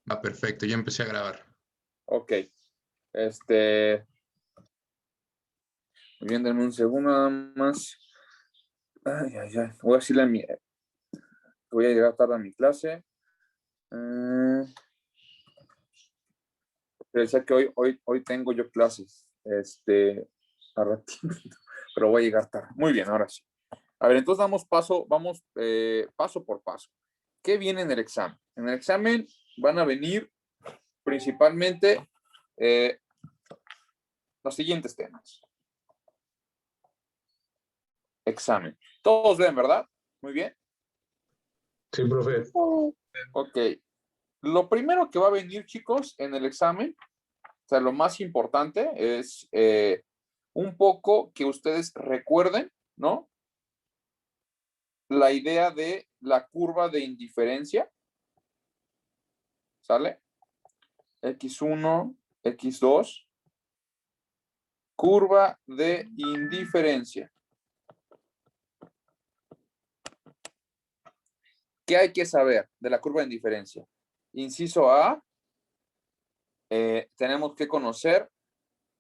Va, perfecto, ya empecé a grabar. Ok. Muy bien, denme un segundo nada más. Ay. Voy a decirle voy a llegar tarde a mi clase. Pensé que hoy tengo yo clases. A ratito, pero voy a llegar tarde. Muy bien, ahora sí. A ver, entonces vamos paso por paso. ¿Qué viene en el examen? En el examen van a venir principalmente los siguientes temas. Examen. Todos ven, ¿verdad? Muy bien. Sí, profe. Ok. Lo primero que va a venir, chicos, en el examen, o sea, lo más importante es un poco que ustedes recuerden, ¿no? La idea de la curva de indiferencia, ¿sale? X1, X2, curva de indiferencia. ¿Qué hay que saber de la curva de indiferencia? Inciso A, tenemos que conocer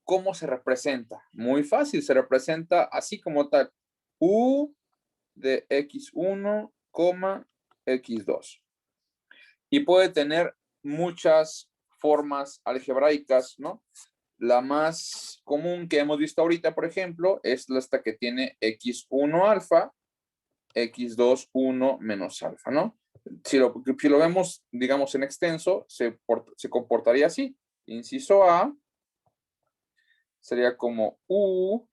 cómo se representa. Muy fácil, se representa así como tal. U de X1, X2. Y puede tener muchas formas algebraicas, ¿no? La más común que hemos visto ahorita, por ejemplo, es esta que tiene X1 alfa, X2, 1 menos alfa, ¿no? Si lo vemos, digamos, en extenso, se comportaría así. Inciso A sería como U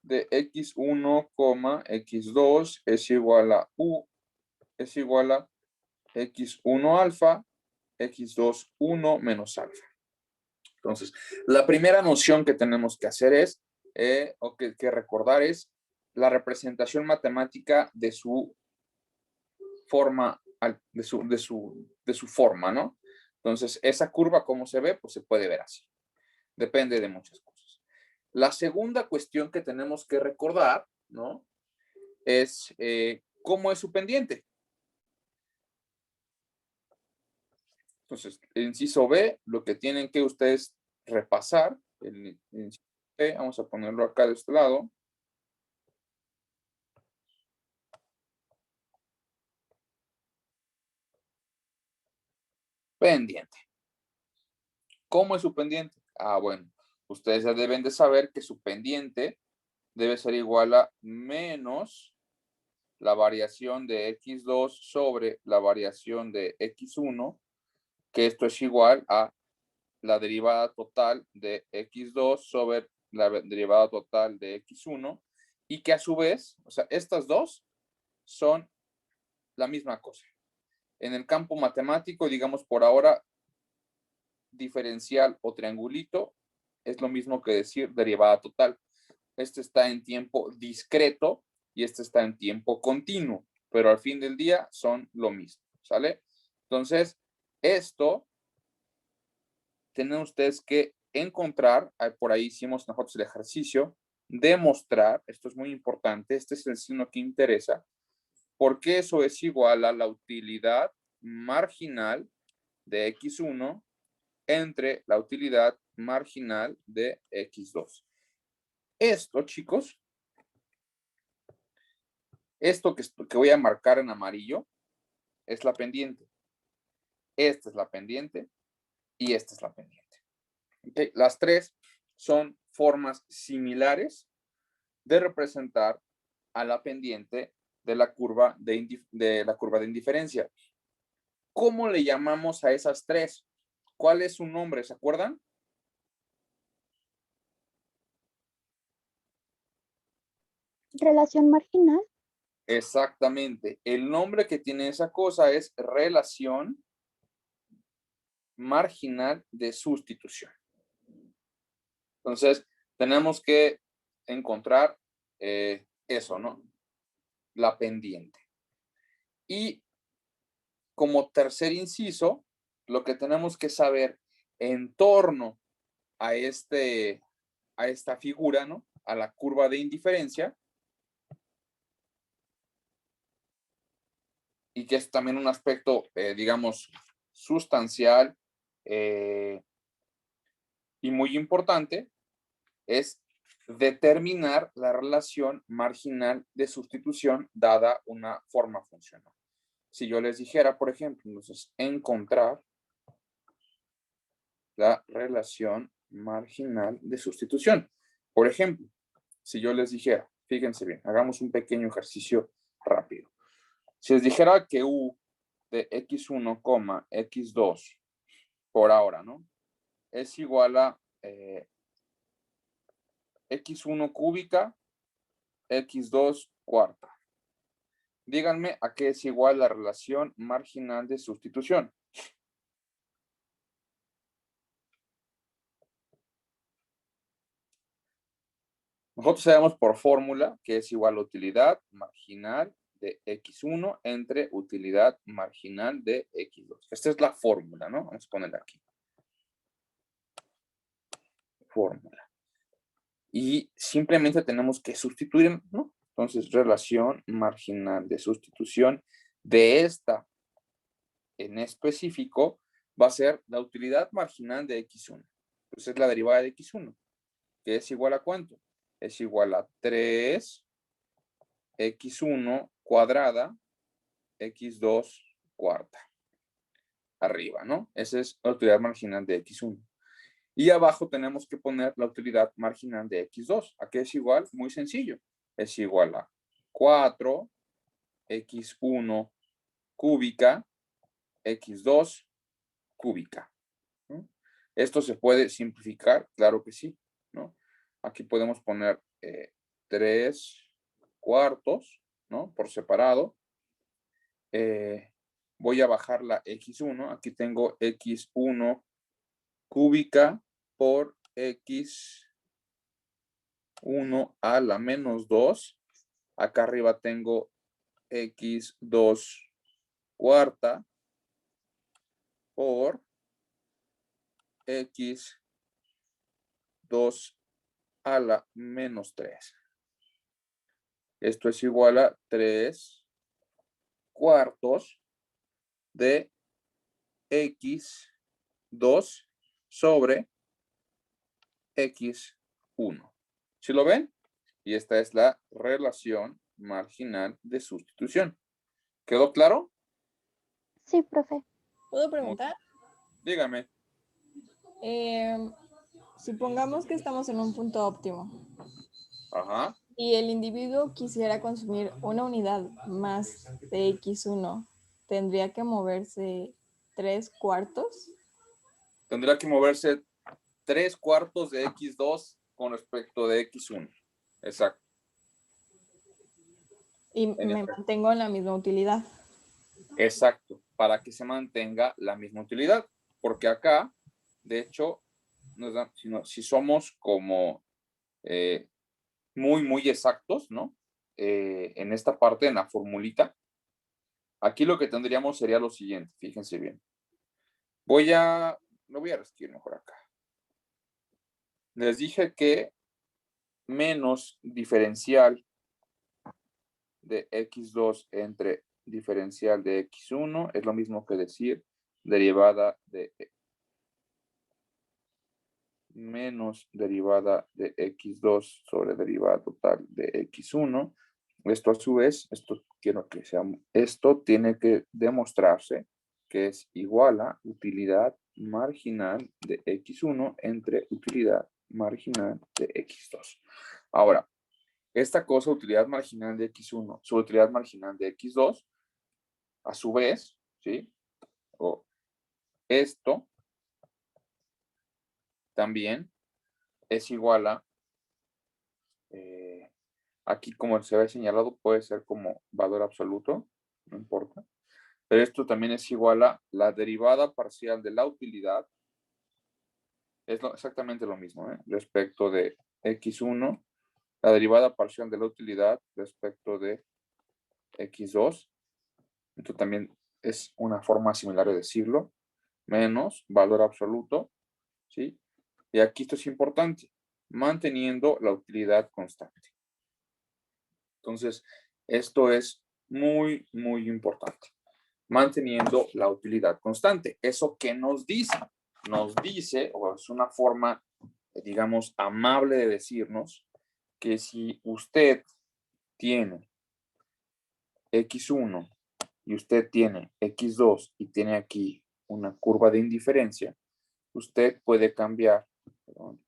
de X1, X2 es igual a U, es igual a X1 alfa, X2, 1 menos alfa. Entonces, la primera noción que tenemos que hacer es, o que recordar es, la representación matemática de su forma, de su forma, ¿no? Entonces, esa curva, ¿cómo se ve? Pues se puede ver así. Depende de muchas cosas. La segunda cuestión que tenemos que recordar, ¿no? Es cómo es su pendiente. Entonces, el inciso B, lo que tienen que ustedes repasar, el inciso B, vamos a ponerlo acá de este lado. Pendiente. ¿Cómo es su pendiente? Bueno, ustedes ya deben de saber que su pendiente debe ser igual a menos la variación de x2 sobre la variación de x1, que esto es igual a la derivada total de x2 sobre la derivada total de x1, y que a su vez, o sea, estas dos son la misma cosa. En el campo matemático, digamos por ahora, diferencial o triangulito es lo mismo que decir derivada total. Este está en tiempo discreto y este está en tiempo continuo, pero al fin del día son lo mismo, ¿sale? Entonces, esto tienen ustedes que encontrar, por ahí hicimos nosotros el ejercicio, demostrar, esto es muy importante, este es el signo que interesa, porque eso es igual a la utilidad marginal de x1 entre la utilidad marginal de x2. Esto, chicos, esto que voy a marcar en amarillo es la pendiente. Esta es la pendiente y esta es la pendiente. ¿Okay? Las tres son formas similares de representar a la pendiente de la curva de indiferencia. ¿Cómo le llamamos a esas tres? ¿Cuál es su nombre? ¿Se acuerdan? Relación marginal. Exactamente. El nombre que tiene esa cosa es relación marginal de sustitución. Entonces, tenemos que encontrar eso, ¿no? La pendiente. Y como tercer inciso, lo que tenemos que saber en torno a esta figura, ¿no? A la curva de indiferencia, y que es también un aspecto, digamos, sustancial y muy importante es determinar la relación marginal de sustitución dada una forma funcional. Si yo les dijera, por ejemplo, entonces, encontrar la relación marginal de sustitución. Por ejemplo, si yo les dijera, fíjense bien, hagamos un pequeño ejercicio rápido. Si les dijera que U de x1, x2 por ahora, ¿no? Es igual a x1 cúbica, x2 cuarta. Díganme a qué es igual la relación marginal de sustitución. Nosotros sabemos por fórmula que es igual a utilidad marginal de x1 entre utilidad marginal de x2. Esta es la fórmula, ¿no? Vamos a ponerla aquí. Fórmula. Y simplemente tenemos que sustituir, ¿no? Entonces, relación marginal de sustitución de esta en específico va a ser la utilidad marginal de x1. Entonces, es la derivada de x1, que es igual a ¿cuánto? Es igual a 3 x1 cuadrada, x2 cuarta. Arriba, ¿no? Esa es la utilidad marginal de x1. Y abajo tenemos que poner la utilidad marginal de x2. ¿A qué es igual? Muy sencillo. Es igual a 4 x1 cúbica, x2 cúbica. ¿No? Esto se puede simplificar, claro que sí, ¿no? Aquí podemos poner 3 cuartos, ¿no? Por separado. Voy a bajar la x1. Aquí tengo x1 cúbica por x1 a la menos 2. Acá arriba tengo x2 cuarta por x2 a la menos 3. Esto es igual a 3 cuartos de x2 sobre x1. ¿Sí lo ven? Y esta es la relación marginal de sustitución. ¿Quedó claro? Sí, profe. ¿Puedo preguntar? Dígame. Supongamos que estamos en un punto óptimo Ajá. y el individuo quisiera consumir una unidad más de x1, ¿tendría que moverse 3 cuartos? Tendrá que moverse 3 cuartos de x2 con respecto de x1. Exacto. Y me mantengo en la misma utilidad. Exacto. Para que se mantenga la misma utilidad. Porque acá, de hecho, si somos como muy exactos, ¿no? En esta parte, en la formulita, aquí lo que tendríamos sería lo siguiente, fíjense bien. Lo voy a escribir mejor acá. Les dije que menos diferencial de x2 entre diferencial de x1 es lo mismo que decir derivada de menos derivada de x2 sobre derivada total de x1. Esto a su vez, esto tiene que demostrarse que es igual a utilidad marginal de x1 entre utilidad marginal de x2. Ahora, esta cosa, utilidad marginal de x1 sobre utilidad marginal de x2, a su vez, ¿sí? O esto también es igual a aquí, como se ve señalado, puede ser como valor absoluto, no importa. Pero esto también es igual a la derivada parcial de la utilidad. Es exactamente lo mismo, respecto de x1, la derivada parcial de la utilidad respecto de x2. Esto también es una forma similar de decirlo, menos valor absoluto, ¿sí? Y aquí esto es importante, manteniendo la utilidad constante. Entonces, esto es muy importante. manteniendo la utilidad constante. ¿Eso qué nos dice? Nos dice, o es una forma, digamos, amable de decirnos que si usted tiene x1 y usted tiene x2 y tiene aquí una curva de indiferencia, usted puede cambiar, perdón,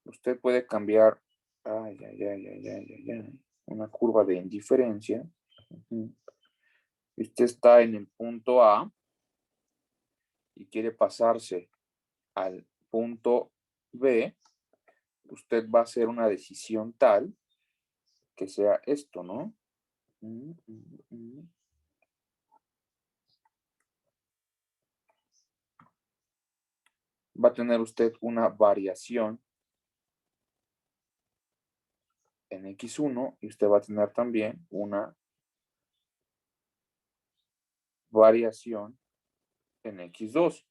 usted puede cambiar, una curva de indiferencia. Usted está en el punto A y quiere pasarse al punto B, usted va a hacer una decisión tal que sea esto, ¿no? Va a tener usted una variación en X1 y usted va a tener también una variación en X2.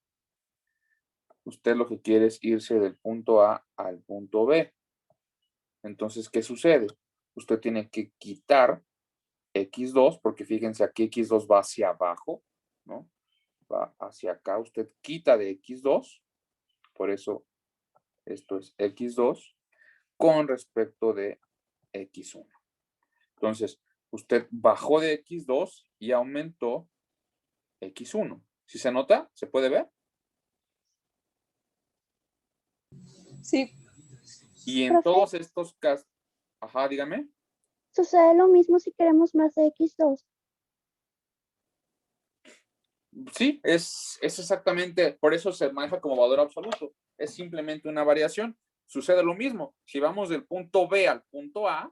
Usted lo que quiere es irse del punto A al punto B. Entonces, ¿qué sucede? Usted tiene que quitar X2, porque fíjense, aquí X2 va hacia abajo, ¿no? Va hacia acá, usted quita de X2, por eso esto es X2, con respecto de X1. Entonces, usted bajó de X2 y aumentó X1. ¿Sí se nota? ¿Se puede ver? Sí. Y en Profe. todos estos casos, ajá, dígame. Sucede lo mismo si queremos más de X2. Sí, es exactamente, por eso se maneja como valor absoluto. Es simplemente una variación. Sucede lo mismo. Si vamos del punto B al punto A,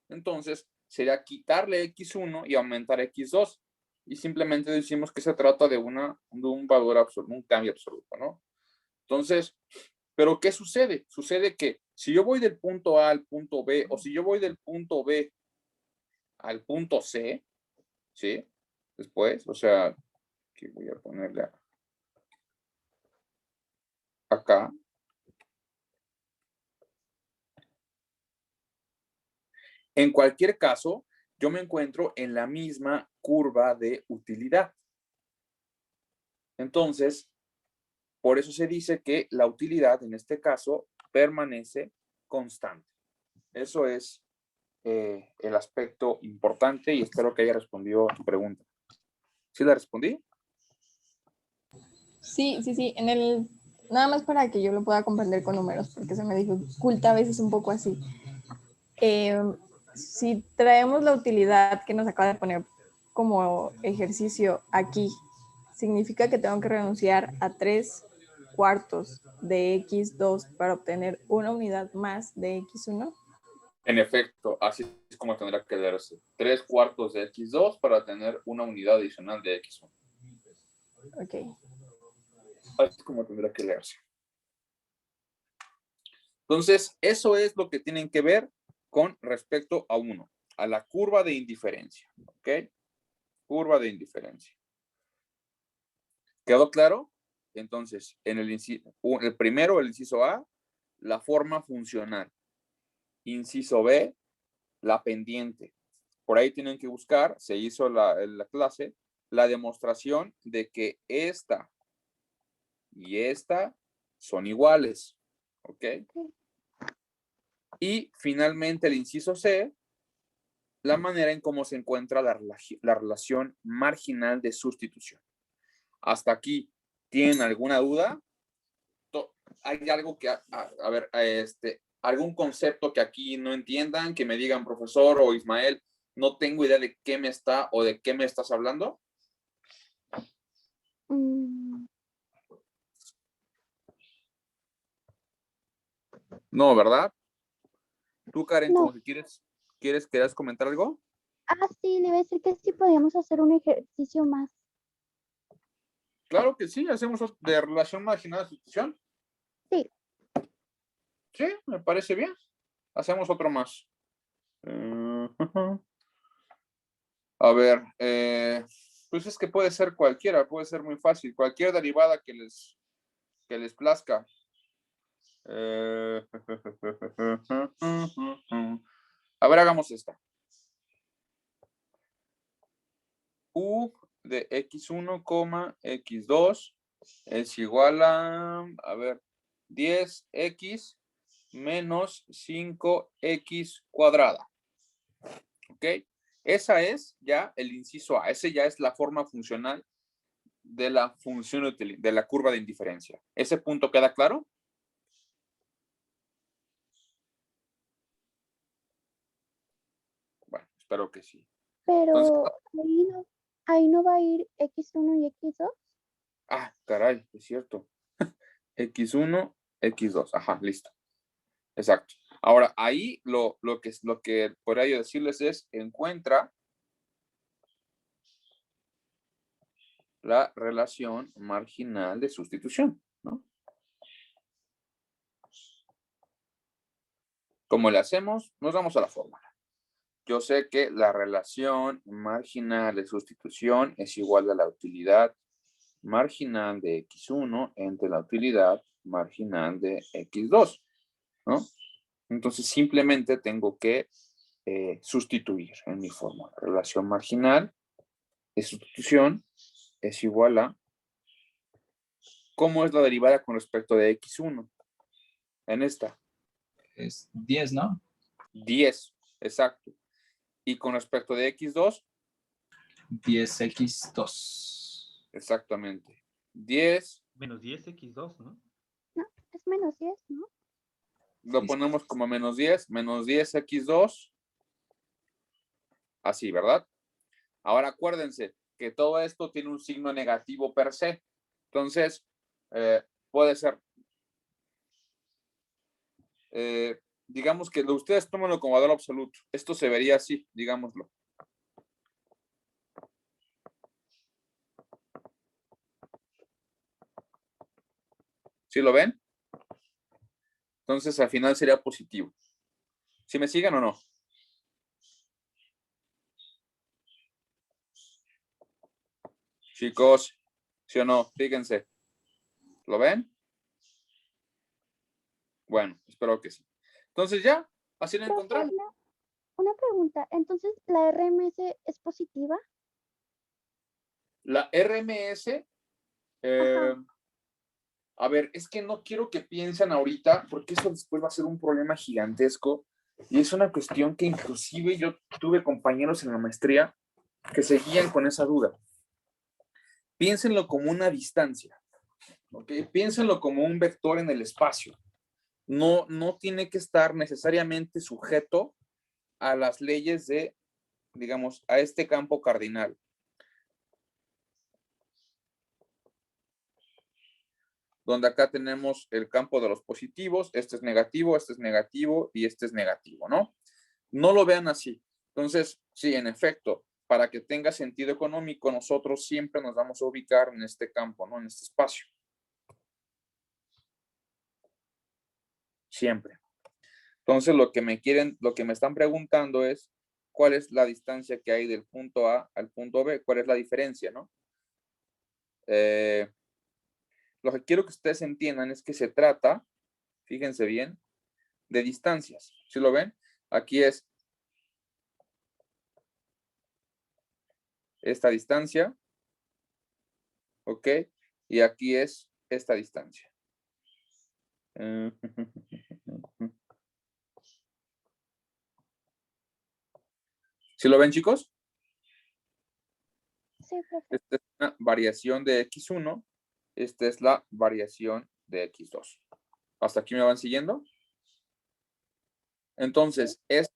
entonces sería quitarle X1 y aumentar X2. Y simplemente decimos que se trata de un valor absoluto, un cambio absoluto, ¿no? Entonces, ¿pero qué sucede? Sucede que si yo voy del punto A al punto B, o si yo voy del punto B al punto C, ¿sí? Después, o sea, aquí voy a ponerle acá. En cualquier caso, yo me encuentro en la misma curva de utilidad. Entonces, por eso se dice que la utilidad, en este caso, permanece constante. Eso es el aspecto importante y espero que haya respondido a tu pregunta. ¿Sí la respondí? Sí. Nada más para que yo lo pueda comprender con números, porque se me dificulta a veces un poco así. Si traemos la utilidad que nos acaba de poner como ejercicio aquí, significa que tengo que renunciar a 3/4 de X2 para obtener una unidad más de X1. En efecto, así es como tendrá que leerse. 3/4 de X2 para tener una unidad adicional de X1. Ok. Así es como tendrá que leerse. Entonces, eso es lo que tienen que ver con respecto a a la curva de indiferencia. ¿Ok? Curva de indiferencia. ¿Quedó claro? Entonces, en el primero, el inciso A, la forma funcional. Inciso B, la pendiente. Por ahí tienen que buscar, se hizo la clase, la demostración de que esta y esta son iguales. ¿Ok? Y finalmente el inciso C, la manera en cómo se encuentra la relación marginal de sustitución. Hasta aquí, ¿tienen alguna duda? ¿Hay algo que, a ver, algún concepto que aquí no entiendan, que me digan, profesor o Ismael, no tengo idea de qué me está o de qué me estás hablando? No, ¿verdad? Tú, Karen, No. como que ¿quieres comentar algo? Sí, le iba a decir que sí podíamos hacer un ejercicio más. Claro que sí, hacemos de relación marginal de sustitución. Sí. Sí, me parece bien. Hacemos otro más. A ver, pues es que puede ser cualquiera, puede ser muy fácil. Cualquier derivada que les plazca. A ver, hagamos esta. U de x1, x2 es igual a ver, 10x menos 5x cuadrada. ¿Ok? Esa es ya el inciso A. Ese ya es la forma funcional de la función de la curva de indiferencia. ¿Ese punto queda claro? Bueno, espero que sí. Entonces, Pero ahí no va a ir X1 y X2. ah, caray, es cierto. X1, X2. Ajá, listo. Exacto. Ahora, ahí lo que podría yo decirles es, encuentra la relación marginal de sustitución, ¿no? ¿Cómo le hacemos? Nos vamos a la fórmula. Yo sé que la relación marginal de sustitución es igual a la utilidad marginal de x1 entre la utilidad marginal de x2, ¿no? Entonces simplemente tengo que sustituir en mi fórmula. Relación marginal de sustitución es igual a, ¿cómo es la derivada con respecto de x1? En esta. Es 10, ¿no? 10, exacto. Y con respecto de x2, 10x2. exactamente. 10. Menos 10x2, ¿no? No, es menos 10, ¿no? Lo Sí, ponemos como menos 10, menos 10x2. Así, ¿verdad? Ahora acuérdense que todo esto tiene un signo negativo per se. Entonces, puede ser, digamos que ustedes tómenlo como valor absoluto. Esto se vería así, digámoslo. ¿Sí lo ven? Entonces, al final sería positivo. ¿Sí me siguen o no? Chicos, ¿sí o no? Fíjense. ¿Lo ven? Bueno, espero que sí. Entonces ya, así lo Profe, encontraron. una pregunta. Entonces, ¿la RMS es positiva? La RMS, Ajá. a ver, es que no quiero que piensen ahorita, porque eso después va a ser un problema gigantesco. Y es una cuestión que inclusive yo tuve compañeros en la maestría que seguían con esa duda. Piénsenlo como una distancia, ¿ok? Piénsenlo como un vector en el espacio. No tiene que estar necesariamente sujeto a las leyes de, digamos, a este campo cardinal. Donde acá tenemos el campo de los positivos, este es negativo y este es negativo, ¿no? No lo vean así. Entonces, sí, en efecto, para que tenga sentido económico, nosotros siempre nos vamos a ubicar en este campo, ¿no? En este espacio. Siempre. Entonces, lo que me están preguntando es, ¿cuál es la distancia que hay del punto A al punto B? ¿Cuál es la diferencia, no? Lo que quiero que ustedes entiendan es que se trata, fíjense bien, de distancias. ¿Sí lo ven? Aquí es esta distancia, ¿ok? Y aquí es esta distancia. ¿Sí lo ven, chicos? Sí, profe. Esta es una variación de x1, esta es la variación de x2. ¿Hasta aquí me van siguiendo? Entonces, es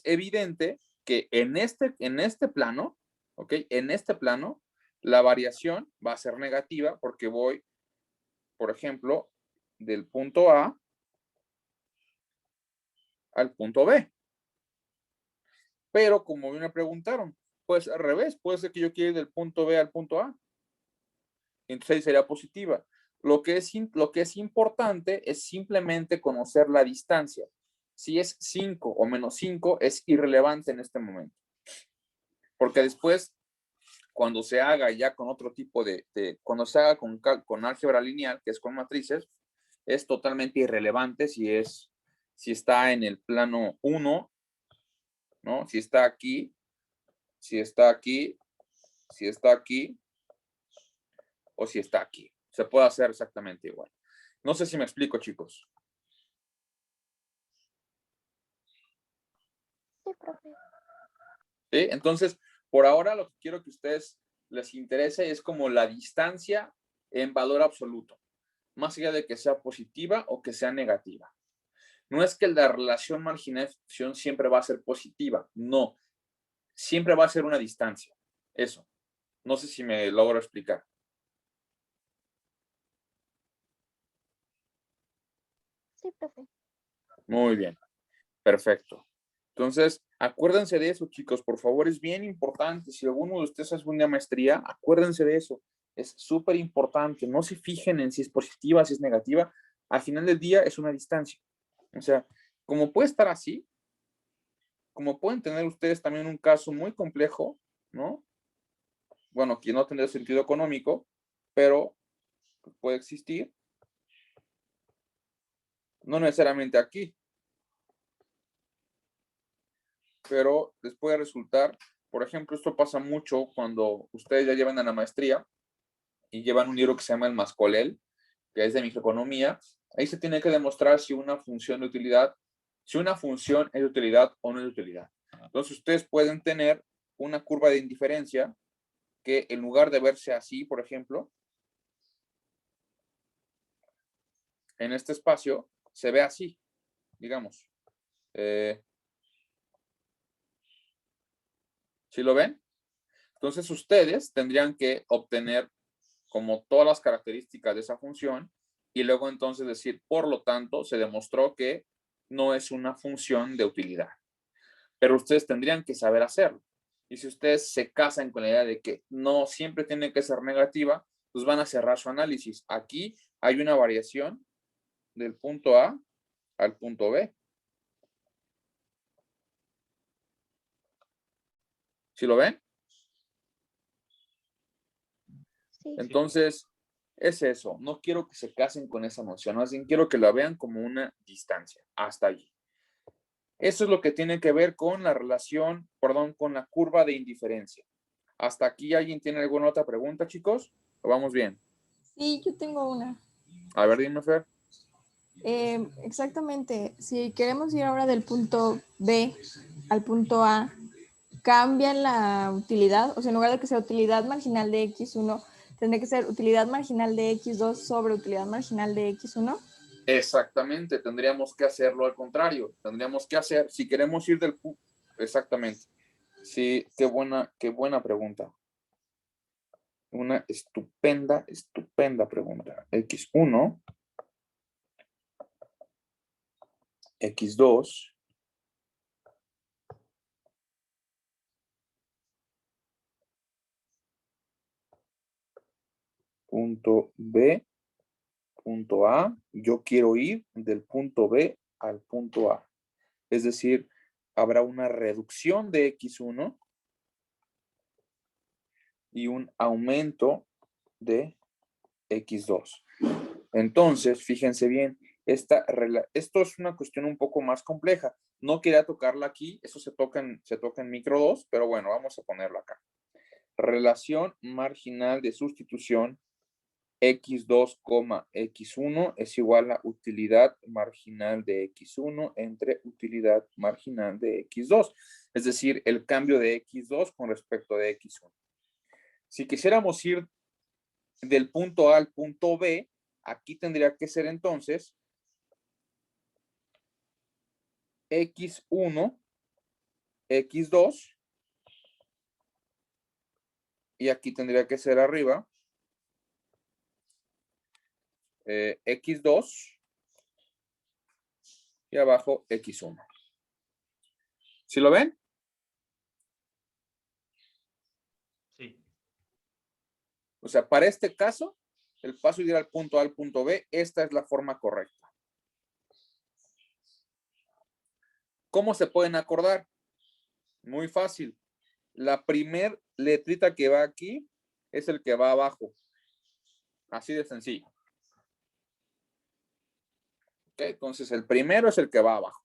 evidente que en este plano, ¿ok? En este plano, la variación va a ser negativa porque voy, por ejemplo, del punto A al punto B. Pero como me preguntaron, pues al revés, puede ser que yo quiera ir del punto B al punto A. Entonces ahí sería positiva. Lo que es importante es simplemente conocer la distancia. Si es 5 o menos 5 es irrelevante en este momento. Porque después, cuando se haga ya con otro tipo cuando se haga con álgebra lineal, que es con matrices, es totalmente irrelevante si está en el plano 1, ¿no? Si está aquí, si está aquí o si está aquí. Se puede hacer exactamente igual. No sé si me explico, chicos. Sí, profe. ¿Sí? Entonces, por ahora lo que quiero que a ustedes les interese es como la distancia en valor absoluto, más allá de que sea positiva o que sea negativa. No es que la relación marginal de sustitución siempre va a ser positiva, no. Siempre va a ser una distancia. Eso. No sé si me logro explicar. Sí, profe. Muy bien. Perfecto. Entonces, acuérdense de eso, chicos. Por favor, es bien importante. Si alguno de ustedes hace una maestría, acuérdense de eso. Es súper importante. No se fijen en si es positiva, si es negativa. Al final del día es una distancia. O sea, como puede estar así, como pueden tener ustedes también un caso muy complejo, ¿no? Bueno, que no tendría sentido económico, pero puede existir. No necesariamente aquí, pero les puede resultar, por ejemplo, esto pasa mucho cuando ustedes ya llevan a la maestría y llevan un libro que se llama el Mascolel, que es de microeconomía. Ahí se tiene que demostrar si una función de utilidad, si una función es de utilidad o no es de utilidad. Entonces ustedes pueden tener una curva de indiferencia que en lugar de verse así, por ejemplo, en este espacio, se ve así, digamos. ¿Sí lo ven? Entonces ustedes tendrían que obtener como todas las características de esa función y luego entonces decir, por lo tanto, se demostró que no es una función de utilidad. Pero ustedes tendrían que saber hacerlo. Y si ustedes se casan con la idea de que no siempre tiene que ser negativa, pues van a cerrar su análisis. Aquí hay una variación del punto A al punto B. ¿Sí lo ven? Sí. Entonces, es eso. No quiero que se casen con esa noción. Más bien quiero que la vean como una distancia. Hasta allí. Eso es lo que tiene que ver con la relación, perdón, con la curva de indiferencia. ¿Hasta aquí alguien tiene alguna otra pregunta, chicos? ¿O vamos bien? Sí, yo tengo una. A ver, dime, Fer. Exactamente, si queremos ir ahora del punto B al punto A, ¿cambia la utilidad? O sea, en lugar de que sea utilidad marginal de X1, ¿tendría que ser utilidad marginal de X2 sobre utilidad marginal de X1? Exactamente, tendríamos que hacerlo al contrario. Tendríamos que hacer, si queremos ir del punto, exactamente. Sí, qué buena pregunta. Una estupenda pregunta. X1, X2, punto B, punto A. Yo quiero ir del punto B al punto A. Es decir, habrá una reducción de X1 y un aumento de X2. Entonces, fíjense bien, esto es una cuestión un poco más compleja. No quería tocarla aquí, eso se toca en micro 2, pero bueno, vamos a ponerlo acá. Relación marginal de sustitución X2, X1 es igual a utilidad marginal de X1 entre utilidad marginal de X2. Es decir, el cambio de X2 con respecto de X1. Si quisiéramos ir del punto A al punto B, aquí tendría que ser entonces X1, X2, y aquí tendría que ser arriba X2 y abajo X1. ¿Sí lo ven? Sí. O sea, para este caso, el paso de ir al punto A al punto B, esta es la forma correcta. ¿Cómo se pueden acordar? Muy fácil. La primer letrita que va aquí es el que va abajo. Así de sencillo. ¿Okay? Entonces, el primero es el que va abajo.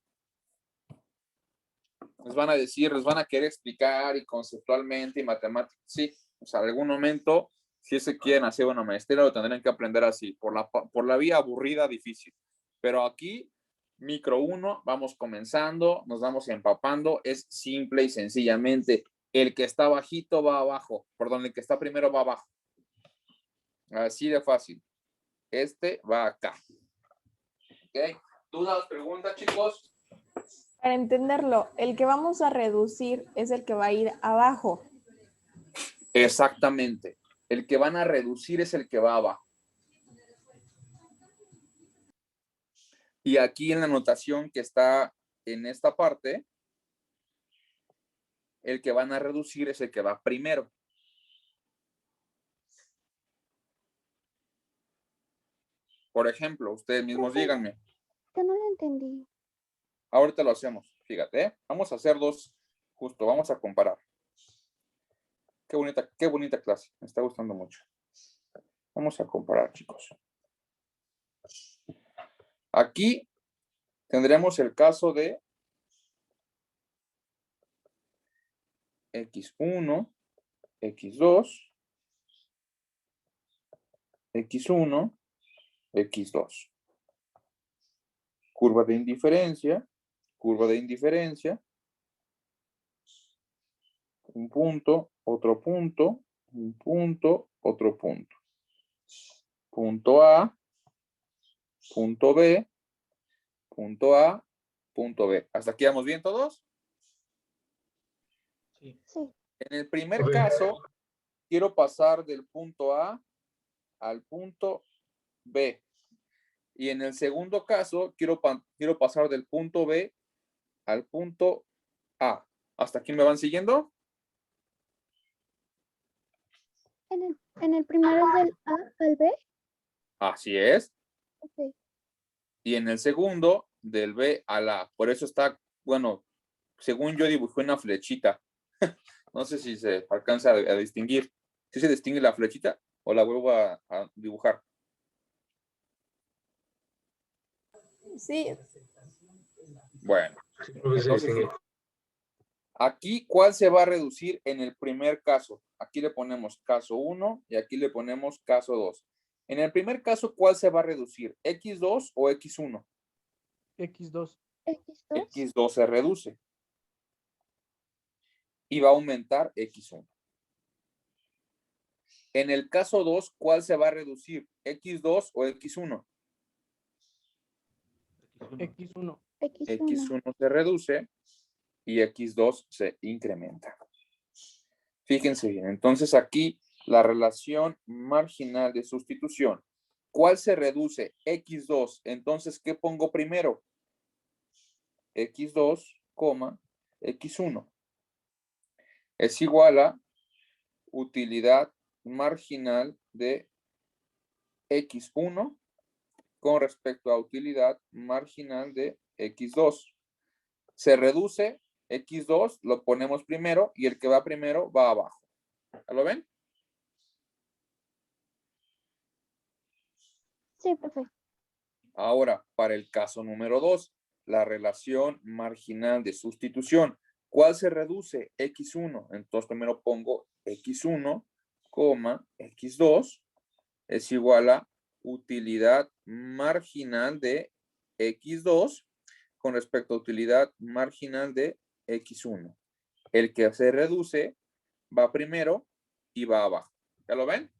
Les van a decir, les van a querer explicar y conceptualmente y matemáticamente. Sí, O sea, en algún momento, si se quieren hacer una maestría, lo tendrán que aprender así, por la vía aburrida, difícil. Pero aquí, micro 1, vamos comenzando, nos vamos empapando, es simple y sencillamente, el que está bajito va abajo, perdón, el que está primero va abajo. Así de fácil. Este va acá. ¿Ok? ¿Dudas, preguntas, chicos? Para entenderlo, el que vamos a reducir es el que va a ir abajo. Exactamente. El que van a reducir es el que va abajo. Y aquí en la anotación que está en esta parte, el que van a reducir es el que va primero. Por ejemplo, ustedes mismos díganme. Yo no lo entendí. Ahorita lo hacemos, fíjate, ¿eh? Vamos a hacer dos, justo, vamos a comparar. Qué bonita clase, me está gustando mucho. Vamos a comparar, chicos. Aquí tendremos el caso de x1, x2, x1, x2. Curva de indiferencia, un punto, otro punto, un punto, otro punto. Punto A, punto B, punto A, punto B. ¿Hasta aquí vamos bien todos? Sí. Sí. En el primer caso, quiero pasar del punto A al punto B. Y en el segundo caso, quiero pasar del punto B al punto A. ¿Hasta aquí me van siguiendo? En el primero es del A al B. Así es. Ok. Y en el segundo, del B a la A. Por eso está, bueno, según yo dibujé una flechita. No sé si se alcanza a distinguir. ¿Sí se distingue la flechita o la vuelvo a dibujar? Sí, Bueno, entonces, aquí, ¿cuál se va a reducir en el primer caso? Aquí le ponemos caso 1 y aquí le ponemos caso 2. En el primer caso, ¿cuál se va a reducir? ¿X2 o X1? X2. X2. X2 se reduce. Y va a aumentar X1. En el caso 2, ¿cuál se va a reducir? ¿X2 o X1? X1. X1. X1 se reduce y X2 se incrementa. Fíjense bien, entonces aquí la relación marginal de sustitución. ¿Cuál se reduce? X2. Entonces, ¿qué pongo primero? X2, X1. Es igual a utilidad marginal de X1 con respecto a utilidad marginal de X2. Se reduce X2, lo ponemos primero y el que va primero va abajo. ¿Lo ven? Sí, perfecto. Ahora, para el caso número 2, la relación marginal de sustitución. ¿Cuál se reduce? X1. Entonces, primero pongo X1, X2 es igual a utilidad marginal de X2 con respecto a utilidad marginal de X1. El que se reduce va primero y va abajo. ¿Ya lo ven?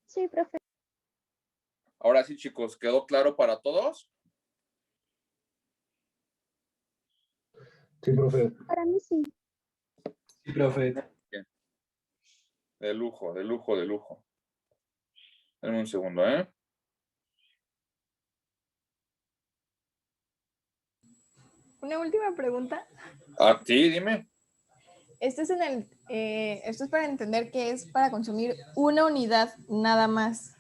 Sí, profe. Ahora sí, chicos, ¿quedó claro para todos? Sí, profe. Para mí sí. Sí, profe. Bien. De lujo, de lujo, de lujo. Denme un segundo, ¿eh? una última pregunta. A ti, dime. Esto es para entender que es para consumir una unidad nada más.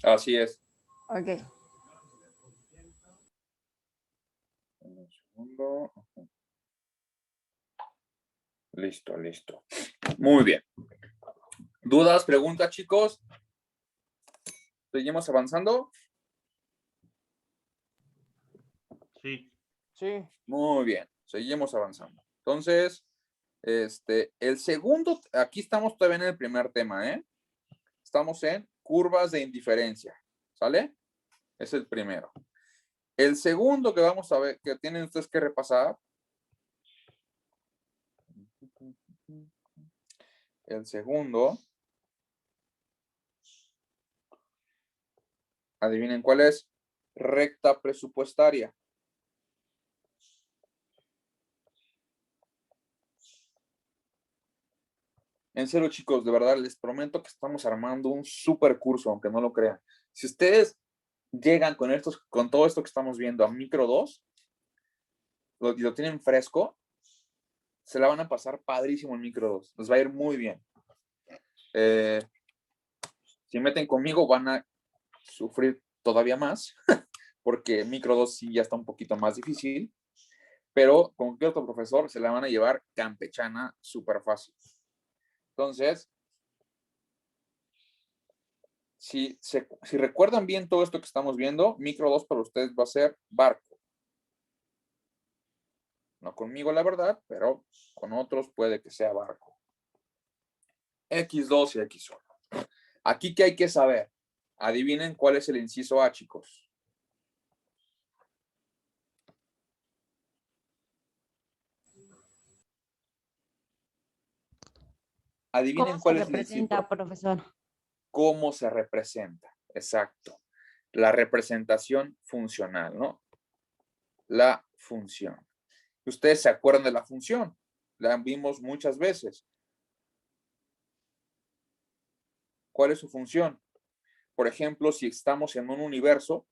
Así es. Ok. Un segundo. Listo, listo. Muy bien. ¿Dudas, preguntas, chicos? ¿Seguimos avanzando? Sí. Sí. Muy bien. Seguimos avanzando. Entonces, el segundo, aquí estamos todavía en el primer tema, ¿eh? Estamos en curvas de indiferencia, ¿sale? Es el primero. El segundo que vamos a ver, que tienen ustedes que repasar. El segundo. Adivinen cuál es. Recta presupuestaria. En serio, chicos, de verdad, les prometo que estamos armando un super curso, aunque no lo crean. Si ustedes llegan con todo esto que estamos viendo a micro 2, y lo tienen fresco, se la van a pasar padrísimo en micro 2. Les va a ir muy bien. Si meten conmigo, van a sufrir todavía más, porque micro 2 sí ya está un poquito más difícil, pero con que otro profesor se la van a llevar campechana súper fácil. Entonces, si recuerdan bien todo esto que estamos viendo, micro 2 para ustedes va a ser barco. No conmigo, la verdad, pero con otros puede que sea barco. X2 y X1. Aquí, ¿qué hay que saber? Adivinen cuál es el inciso A, chicos. Adivinen cuál es el inciso. Profesor? ¿Cómo se representa? Exacto. La representación funcional, ¿no? La función. Ustedes se acuerdan de la función. La vimos muchas veces. ¿Cuál es su función? Por ejemplo, si estamos en un universo,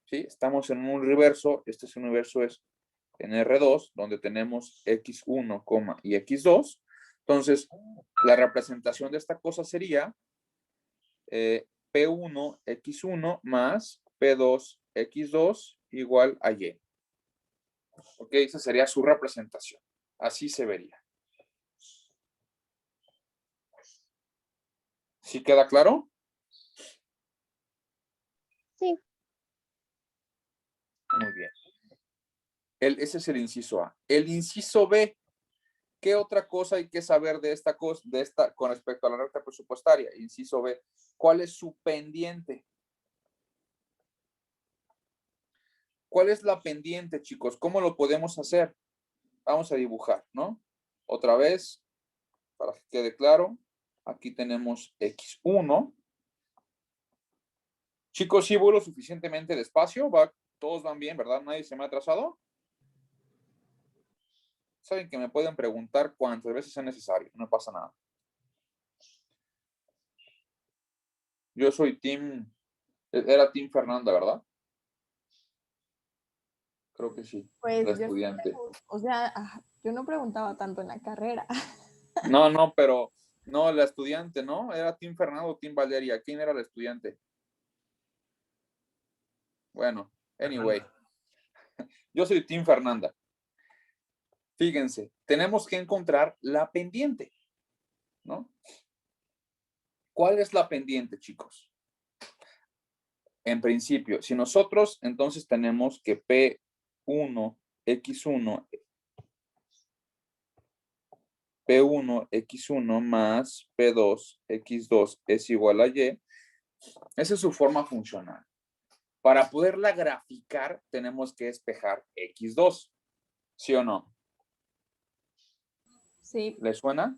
¿sí? Estamos en un universo, este universo es en R2, donde tenemos X1, y X2. Entonces, la representación de esta cosa sería P1, X1 más P2, X2 igual a Y. Ok, esa sería su representación. Así se vería. ¿Sí queda claro? Sí. Muy bien. Ese es el inciso A. El inciso B. ¿Qué otra cosa hay que saber de esta cosa, con respecto a la recta presupuestaria? Inciso B. ¿Cuál es su pendiente? ¿Cuál es la pendiente, chicos? ¿Cómo lo podemos hacer? Vamos a dibujar, ¿no? Otra vez, para que quede claro, aquí tenemos X1. Chicos, ¿sí voy lo suficientemente despacio? Todos van bien, ¿verdad? ¿Nadie se me ha atrasado? Saben que me pueden preguntar cuántas veces sea necesario, no pasa nada. Yo soy era Team Fernanda, ¿verdad? Creo que sí, Pues la yo, estudiante. o sea, yo no preguntaba tanto en la carrera. No, pero no, la estudiante, ¿no? Era Team Fernando o Team Valeria. ¿Quién era la estudiante? Bueno, anyway. Yo soy Team Fernanda. Fíjense, tenemos que encontrar la pendiente, ¿no? ¿Cuál es la pendiente, chicos? En principio, si nosotros entonces tenemos que P1, X1, X1 más P2, X2 es igual a Y, esa es su forma funcional. Para poderla graficar, tenemos que despejar X2, ¿sí o no? Sí. ¿Les suena?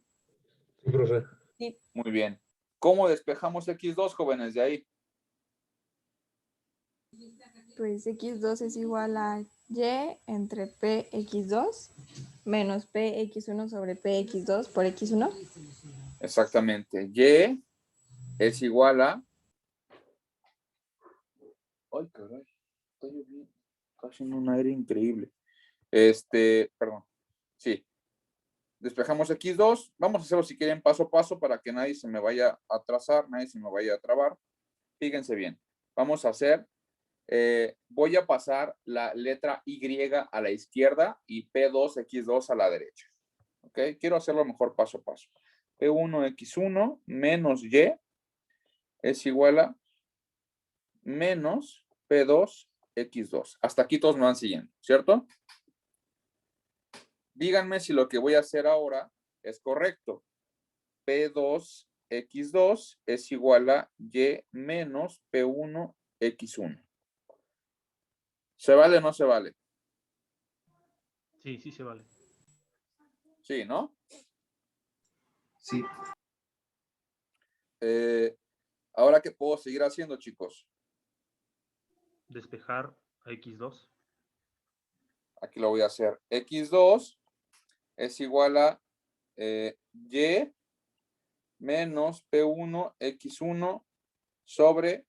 Sí, profe. Sí. Muy bien. ¿Cómo despejamos X2, jóvenes, de ahí? Pues X2 es igual a Y entre PX2 menos PX1 sobre PX2 por X1. Exactamente. Y es igual a... Ay, caray. Está lloviendo. Está haciendo un aire increíble. Perdón. Sí. Despejamos X2. Vamos a hacerlo si quieren paso a paso para que nadie se me vaya a atrasar, nadie se me vaya a trabar. Fíjense bien. Vamos a hacer... voy a pasar la letra Y a la izquierda y P2, X2 a la derecha. ¿Ok? Quiero hacerlo mejor paso a paso. P1, X1 menos Y es igual a menos P2, X2. Hasta aquí todos me van siguiendo, ¿cierto? Díganme si lo que voy a hacer ahora es correcto. P2X2 es igual a Y menos P1X1. ¿Se vale o no se vale? Sí, sí se vale. Sí, ¿no? Sí. Ahora, ¿qué puedo seguir haciendo, chicos? Despejar a X2. Aquí lo voy a hacer. X2 es igual a Y menos P1X1 sobre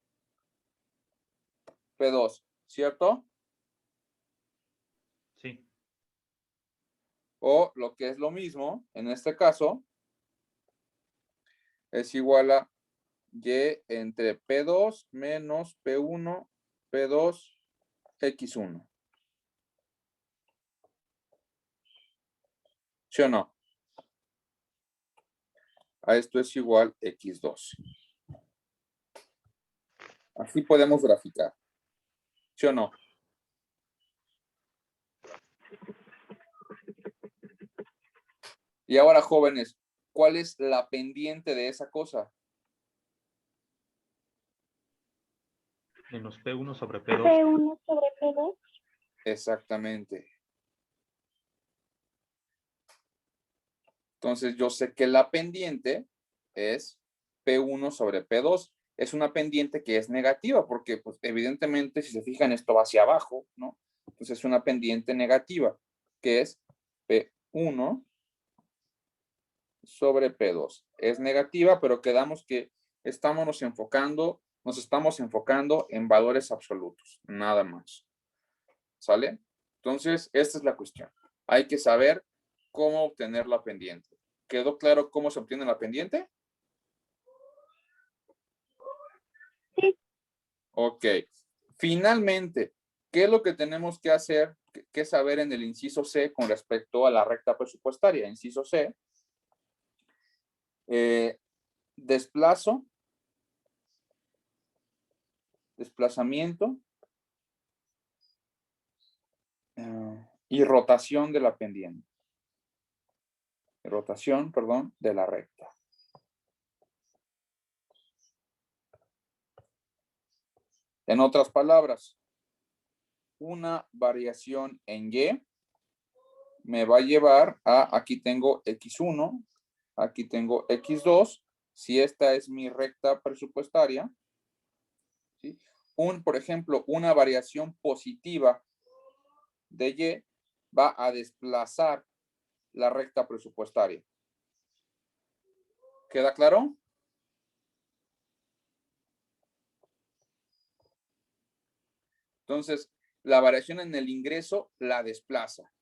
P2, ¿cierto? Sí. O lo que es lo mismo, en este caso, es igual a Y entre P2 menos P1, P2, X1. ¿Sí o no? A esto es igual X2. Así podemos graficar. ¿Sí o no? Y ahora, jóvenes, ¿cuál es la pendiente de esa cosa? Menos P1 sobre P2. P1 sobre P2. Exactamente. Entonces, yo sé que la pendiente es P1 sobre P2. Es una pendiente que es negativa porque, pues, evidentemente, si se fijan, esto va hacia abajo, ¿no? Entonces, es una pendiente negativa, que es P1 sobre P2. Es negativa, pero quedamos que nos estamos enfocando en valores absolutos, nada más. ¿Sale? Entonces, esta es la cuestión. Hay que saber cómo obtener la pendiente. ¿Quedó claro cómo se obtiene la pendiente? Sí. Ok. Finalmente, ¿qué es lo que tenemos que hacer, que saber en el inciso C con respecto a la recta presupuestaria? Inciso C. Desplazamiento y rotación de la pendiente. Rotación, perdón, de la recta. En otras palabras, una variación en Y me va a llevar a, aquí tengo X1, aquí tengo X2, si esta es mi recta presupuestaria, ¿sí? Por ejemplo, una variación positiva de Y va a desplazar la recta presupuestaria. ¿Queda claro? Entonces, la variación en el ingreso la desplaza.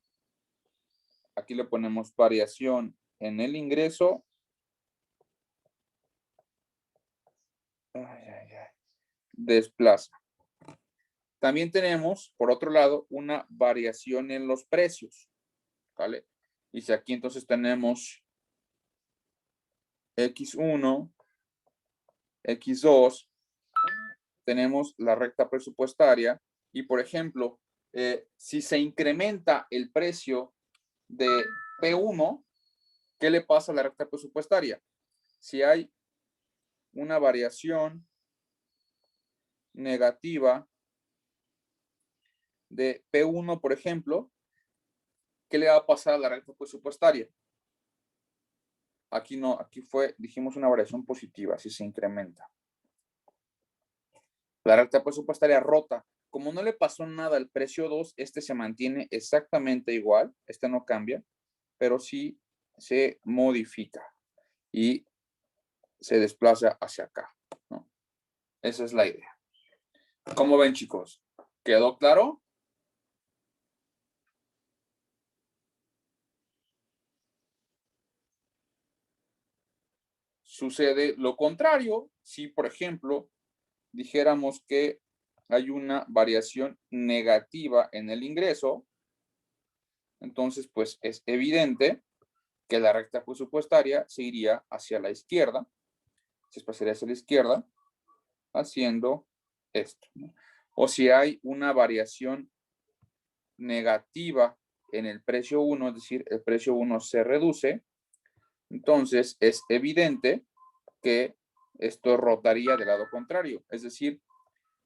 Aquí le ponemos variación en el ingreso. Desplaza. También tenemos, por otro lado, una variación en los precios. ¿Vale? Y si aquí entonces tenemos X1, X2, tenemos la recta presupuestaria y, por ejemplo, si se incrementa el precio de P1, ¿qué le pasa a la recta presupuestaria? Si hay una variación negativa de P1, por ejemplo, ¿qué le va a pasar a la recta presupuestaria? Aquí no, aquí dijimos una variación positiva, si se incrementa. La recta presupuestaria rota. Como no le pasó nada al precio 2, este se mantiene exactamente igual, este no cambia, pero sí se modifica y se desplaza hacia acá, ¿no? Esa es la idea. ¿Cómo ven, chicos? ¿Quedó claro? Sucede lo contrario si, por ejemplo, dijéramos que hay una variación negativa en el ingreso, entonces, pues es evidente que la recta presupuestaria se iría hacia la izquierda, se espaciaría hacia la izquierda, haciendo esto, ¿no? O si hay una variación negativa en el precio 1, es decir, el precio 1 se reduce, entonces es evidente que esto rotaría del lado contrario. Es decir,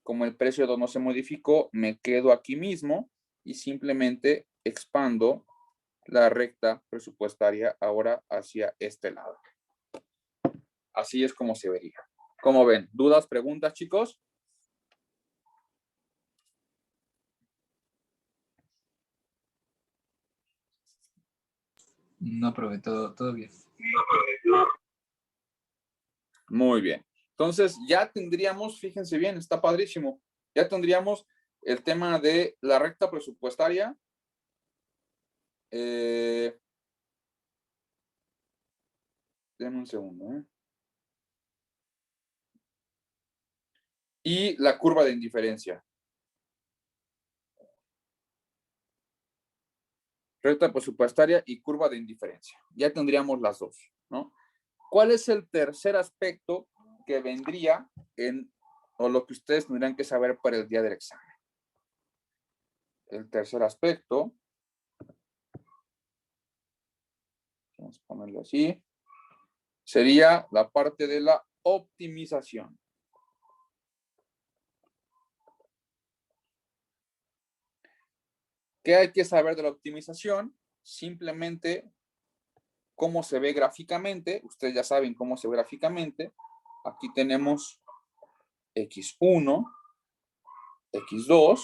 como el precio 2 no se modificó, me quedo aquí mismo y simplemente expando la recta presupuestaria ahora hacia este lado. Así es como se vería. ¿Cómo ven? ¿Dudas, preguntas, chicos? No, profe, todo bien. Muy bien. Entonces ya tendríamos, fíjense bien, está padrísimo. Ya tendríamos el tema de la recta presupuestaria. Denme un segundo, ¿eh? Y la curva de indiferencia. Recta presupuestaria y curva de indiferencia. Ya tendríamos las dos, ¿no? ¿Cuál es el tercer aspecto que vendría o lo que ustedes tendrían que saber para el día del examen? El tercer aspecto, vamos a ponerlo así, sería la parte de la optimización. ¿Qué hay que saber de la optimización? Simplemente cómo se ve gráficamente. Ustedes ya saben cómo se ve gráficamente. Aquí tenemos X1, X2,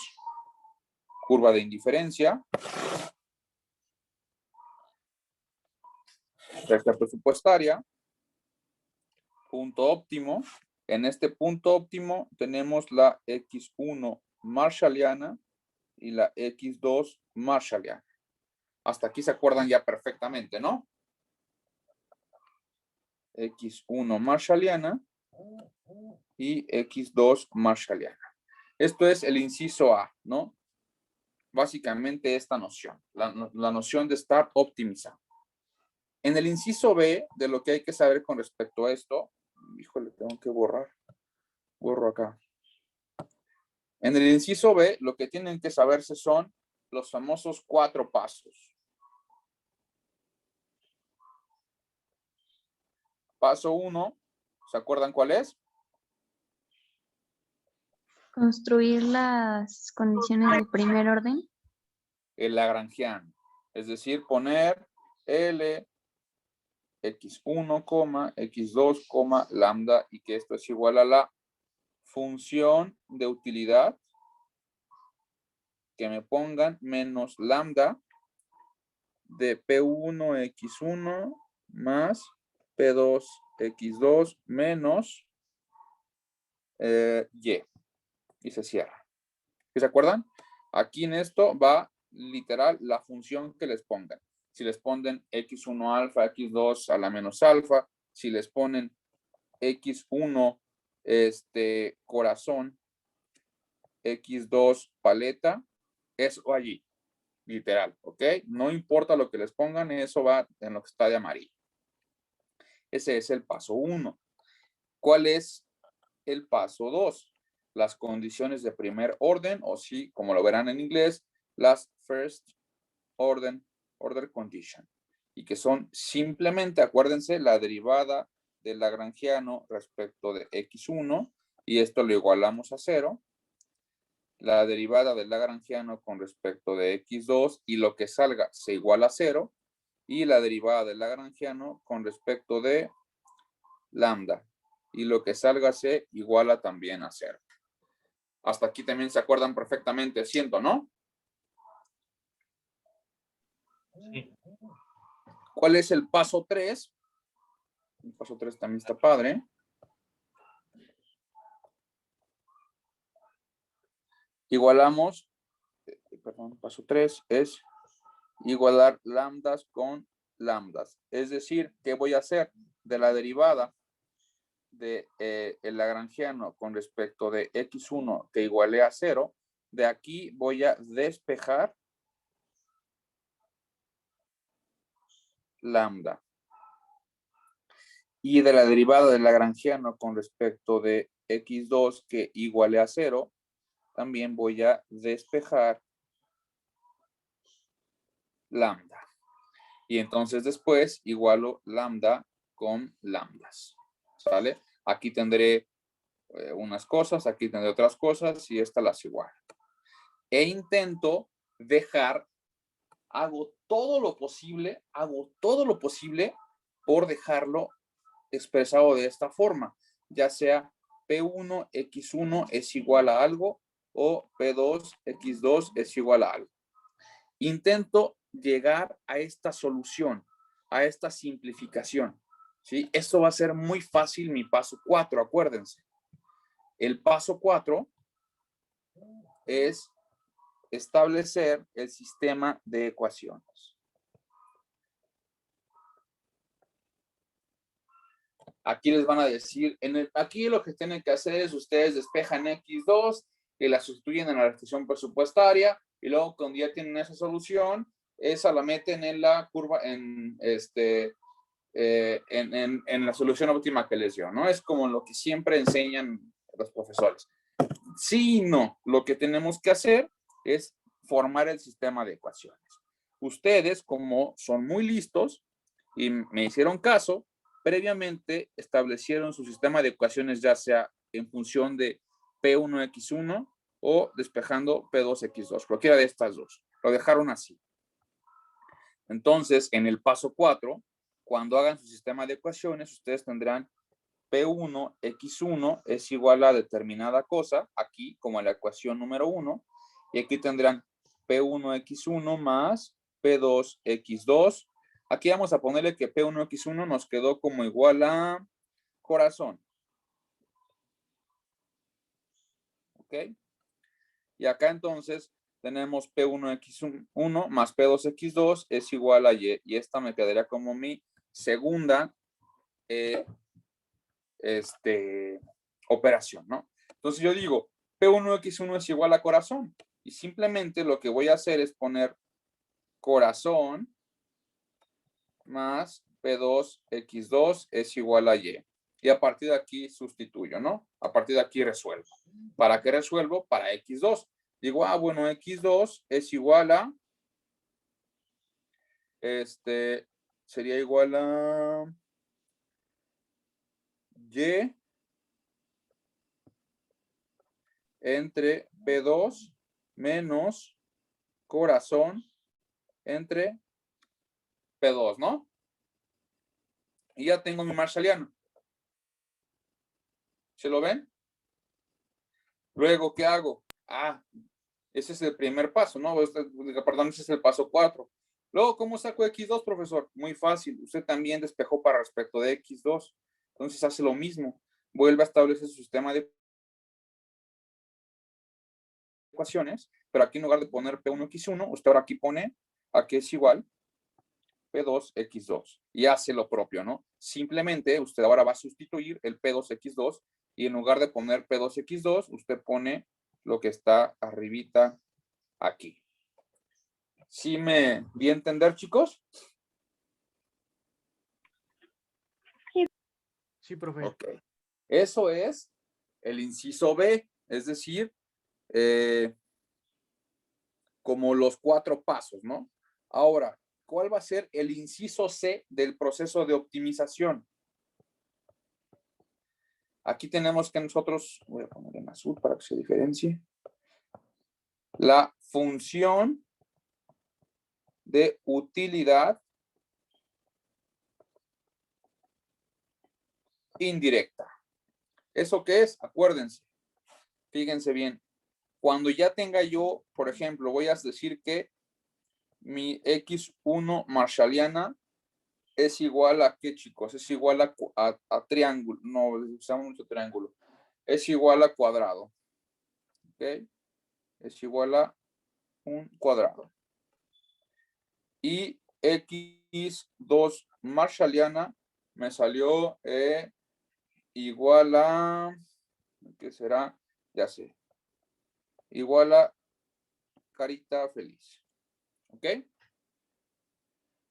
curva de indiferencia, recta presupuestaria, punto óptimo. En este punto óptimo tenemos la X1 marshalliana y la X2 marshalliana. Hasta aquí se acuerdan ya perfectamente, ¿no? X1 marshalliana y X2 marshalliana. Esto es el inciso A, ¿no? Básicamente esta noción, la noción de estar optimizado. En el inciso B, de lo que hay que saber con respecto a esto, híjole, tengo que borrar. Borro acá. En el inciso B, lo que tienen que saberse son los famosos 4 pasos. Paso 1, ¿se acuerdan cuál es? Construir las condiciones de primer orden. El lagrangiano. Es decir, poner L, X1, X2, lambda, y que esto es igual a la función de utilidad que me pongan menos lambda de P1, X1 más P2, X2 menos Y. Y se cierra. ¿Sí se acuerdan? Aquí en esto va literal la función que les pongan. Si les ponen X1 alfa, X2 a la menos alfa, si les ponen X1 corazón, X2 paleta, eso allí, literal, ¿ok? No importa lo que les pongan, eso va en lo que está de amarillo. Ese es el paso 1. ¿Cuál es el paso 2? Las condiciones de primer orden, o sí, como lo verán en inglés, las first order condition. Y que son simplemente, acuérdense, la derivada del lagrangiano respecto de X1, y esto lo igualamos a 0. La derivada del lagrangiano con respecto de X2, y lo que salga se iguala a 0. Y la derivada del lagrangiano con respecto de lambda, y lo que salga se iguala también a 0. Hasta aquí también se acuerdan perfectamente, siento, ¿no? Sí. ¿Cuál es el paso 3? El paso 3 también está padre. Igualamos, perdón, paso 3 es igualar lambdas con lambdas. Es decir, ¿qué voy a hacer? De la derivada de el lagrangiano con respecto de X1 que iguale a 0, de aquí voy a despejar lambda. Y de la derivada del lagrangiano con respecto de X2 que iguale a 0, también voy a despejar lambda. Y entonces después igualo lambda con lambdas. ¿Sale? Aquí tendré unas cosas, aquí tendré otras cosas y esta las igual. E intento dejar, hago todo lo posible por dejarlo expresado de esta forma, ya sea P1, X1 es igual a algo o P2, X2 es igual a algo. Intento llegar a esta solución, a esta simplificación, ¿sí? Esto va a ser muy fácil mi paso 4, acuérdense. El paso 4 es establecer el sistema de ecuaciones. Aquí les van a decir, aquí lo que tienen que hacer es ustedes despejan X2 y la sustituyen en la restricción presupuestaria y luego cuando ya tienen esa solución, esa la meten en la curva, en la solución óptima que les dio, ¿no? Es como lo que siempre enseñan los profesores. Sí y no, lo que tenemos que hacer es formar el sistema de ecuaciones. Ustedes, como son muy listos y me hicieron caso, previamente establecieron su sistema de ecuaciones ya sea en función de P1X1 o despejando P2X2, cualquiera de estas dos. Lo dejaron así. Entonces, en el paso 4, cuando hagan su sistema de ecuaciones, ustedes tendrán P1X1 es igual a determinada cosa, aquí como en la ecuación número 1, y aquí tendrán P1X1 más P2X2. Aquí vamos a ponerle que P1X1 nos quedó como igual a corazón. ¿Ok? Y acá entonces tenemos P1X1 más P2X2 es igual a Y. Y esta me quedaría como mi segunda operación, ¿no? Entonces yo digo, P1X1 es igual a corazón. Y simplemente lo que voy a hacer es poner corazón más P2X2 es igual a Y. Y a partir de aquí sustituyo, ¿no? A partir de aquí resuelvo. ¿Para qué resuelvo? Para X2. Digo, bueno, X2 es igual a, sería igual a Y entre P2 menos corazón entre P2, ¿no? Y ya tengo mi marshalliano. ¿Se lo ven? Luego, ¿qué hago? Ese es el primer paso, ¿no? Perdón, ese es el paso 4. Luego, ¿cómo saco X2, profesor? Muy fácil. Usted también despejó para respecto de X2. Entonces hace lo mismo. Vuelve a establecer su sistema de ecuaciones, pero aquí en lugar de poner P1X1, usted ahora aquí pone a que es igual P2X2 y hace lo propio, ¿no? Simplemente usted ahora va a sustituir el P2X2 y en lugar de poner P2X2, usted pone lo que está arribita aquí. ¿Sí me di a entender, chicos? Sí, profe. Ok. Eso es el inciso B, es decir, como los 4 pasos, ¿no? Ahora, ¿cuál va a ser el inciso C del proceso de optimización? Aquí tenemos que nosotros, voy a poner en azul para que se diferencie, la función de utilidad indirecta. ¿Eso qué es? Acuérdense, fíjense bien. Cuando ya tenga yo, por ejemplo, voy a decir que mi X1 marshalliana es igual a ¿qué, chicos? Es igual a triángulo. No, usamos mucho triángulo. Es igual a cuadrado. ¿Ok? Es igual a un cuadrado. Y X2 marshalliana me salió igual a, ¿qué será? Ya sé. Igual a carita feliz. ¿Ok?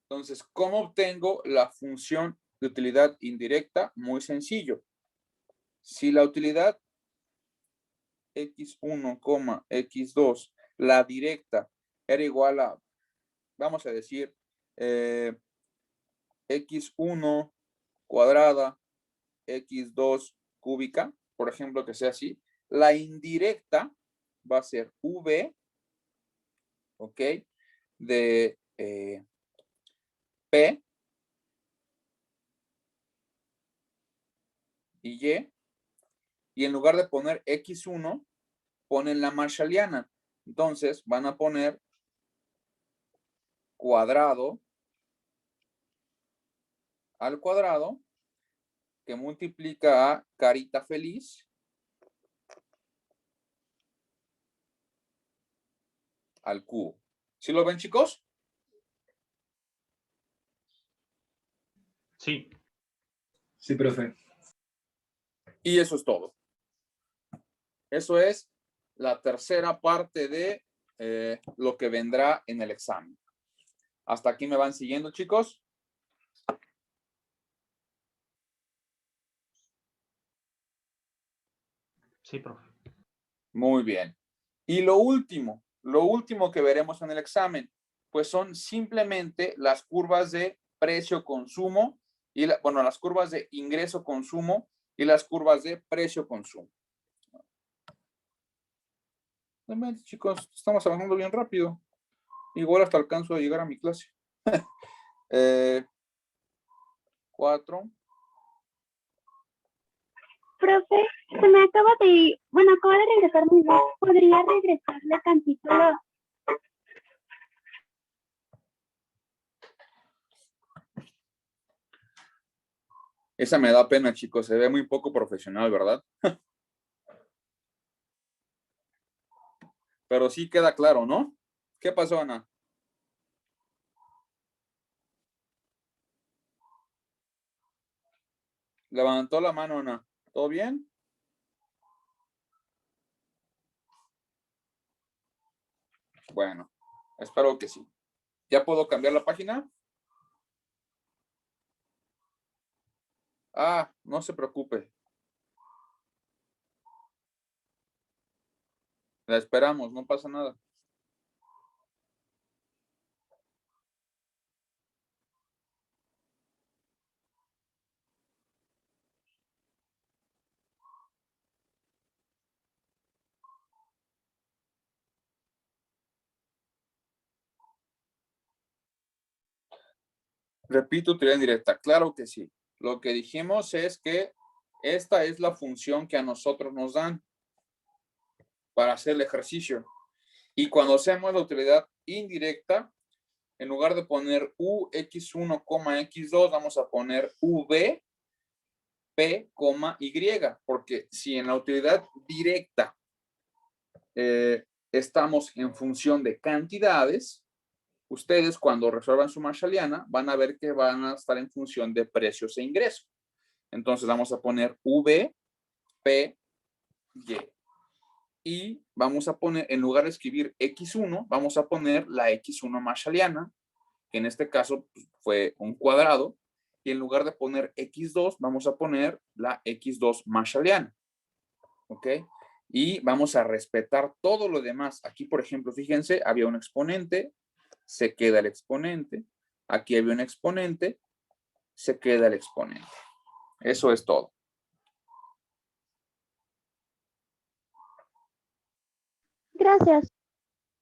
Entonces, ¿cómo obtengo la función de utilidad indirecta? Muy sencillo. Si la utilidad X1, X2, la directa, era igual a vamos a decir x1 cuadrada, x2 cúbica, por ejemplo, que sea así. La indirecta va a ser v, ¿ok? De p y y. Y en lugar de poner x1, ponen la marshalliana. Entonces van a poner cuadrado al cuadrado, que multiplica a carita feliz al cubo. ¿Sí lo ven, chicos? Sí. Sí, profe. Y eso es todo. Eso es la tercera parte de lo que vendrá en el examen. ¿Hasta aquí me van siguiendo, chicos? Sí, profe. Muy bien. Y lo último que veremos en el examen, pues son simplemente las curvas de precio-consumo y, bueno, las curvas de ingreso-consumo y las curvas de precio-consumo. Chicos, estamos avanzando bien rápido. Igual hasta alcanzo a llegar a mi clase. 4. Profe, se me acaba de, bueno, acaba de regresar mi voz. ¿Podría regresarle tantito? Esa me da pena, chicos. Se ve muy poco profesional, ¿verdad? Pero sí queda claro, ¿no? ¿Qué pasó, Ana? Levantó la mano, Ana. ¿Todo bien? Bueno, espero que sí. ¿Ya puedo cambiar la página? Ah, no se preocupe. La esperamos, no pasa nada. Repito, utilidad indirecta. Claro que sí. Lo que dijimos es que esta es la función que a nosotros nos dan para hacer el ejercicio. Y cuando hacemos la utilidad indirecta, en lugar de poner ux1, x2, vamos a poner v, p, y. Porque si en la utilidad directa estamos en función de cantidades, ustedes cuando resuelvan su marshalliana van a ver que van a estar en función de precios e ingresos. Entonces vamos a poner v, p, y. Y vamos a poner, en lugar de escribir x1, vamos a poner la x1 marshalliana, que en este caso pues, fue un cuadrado. Y en lugar de poner x2, vamos a poner la x2 marshalliana. ¿Ok? Y vamos a respetar todo lo demás. Aquí, por ejemplo, fíjense, había un exponente, se queda el exponente. Aquí había un exponente, se queda el exponente. Eso es todo. Gracias.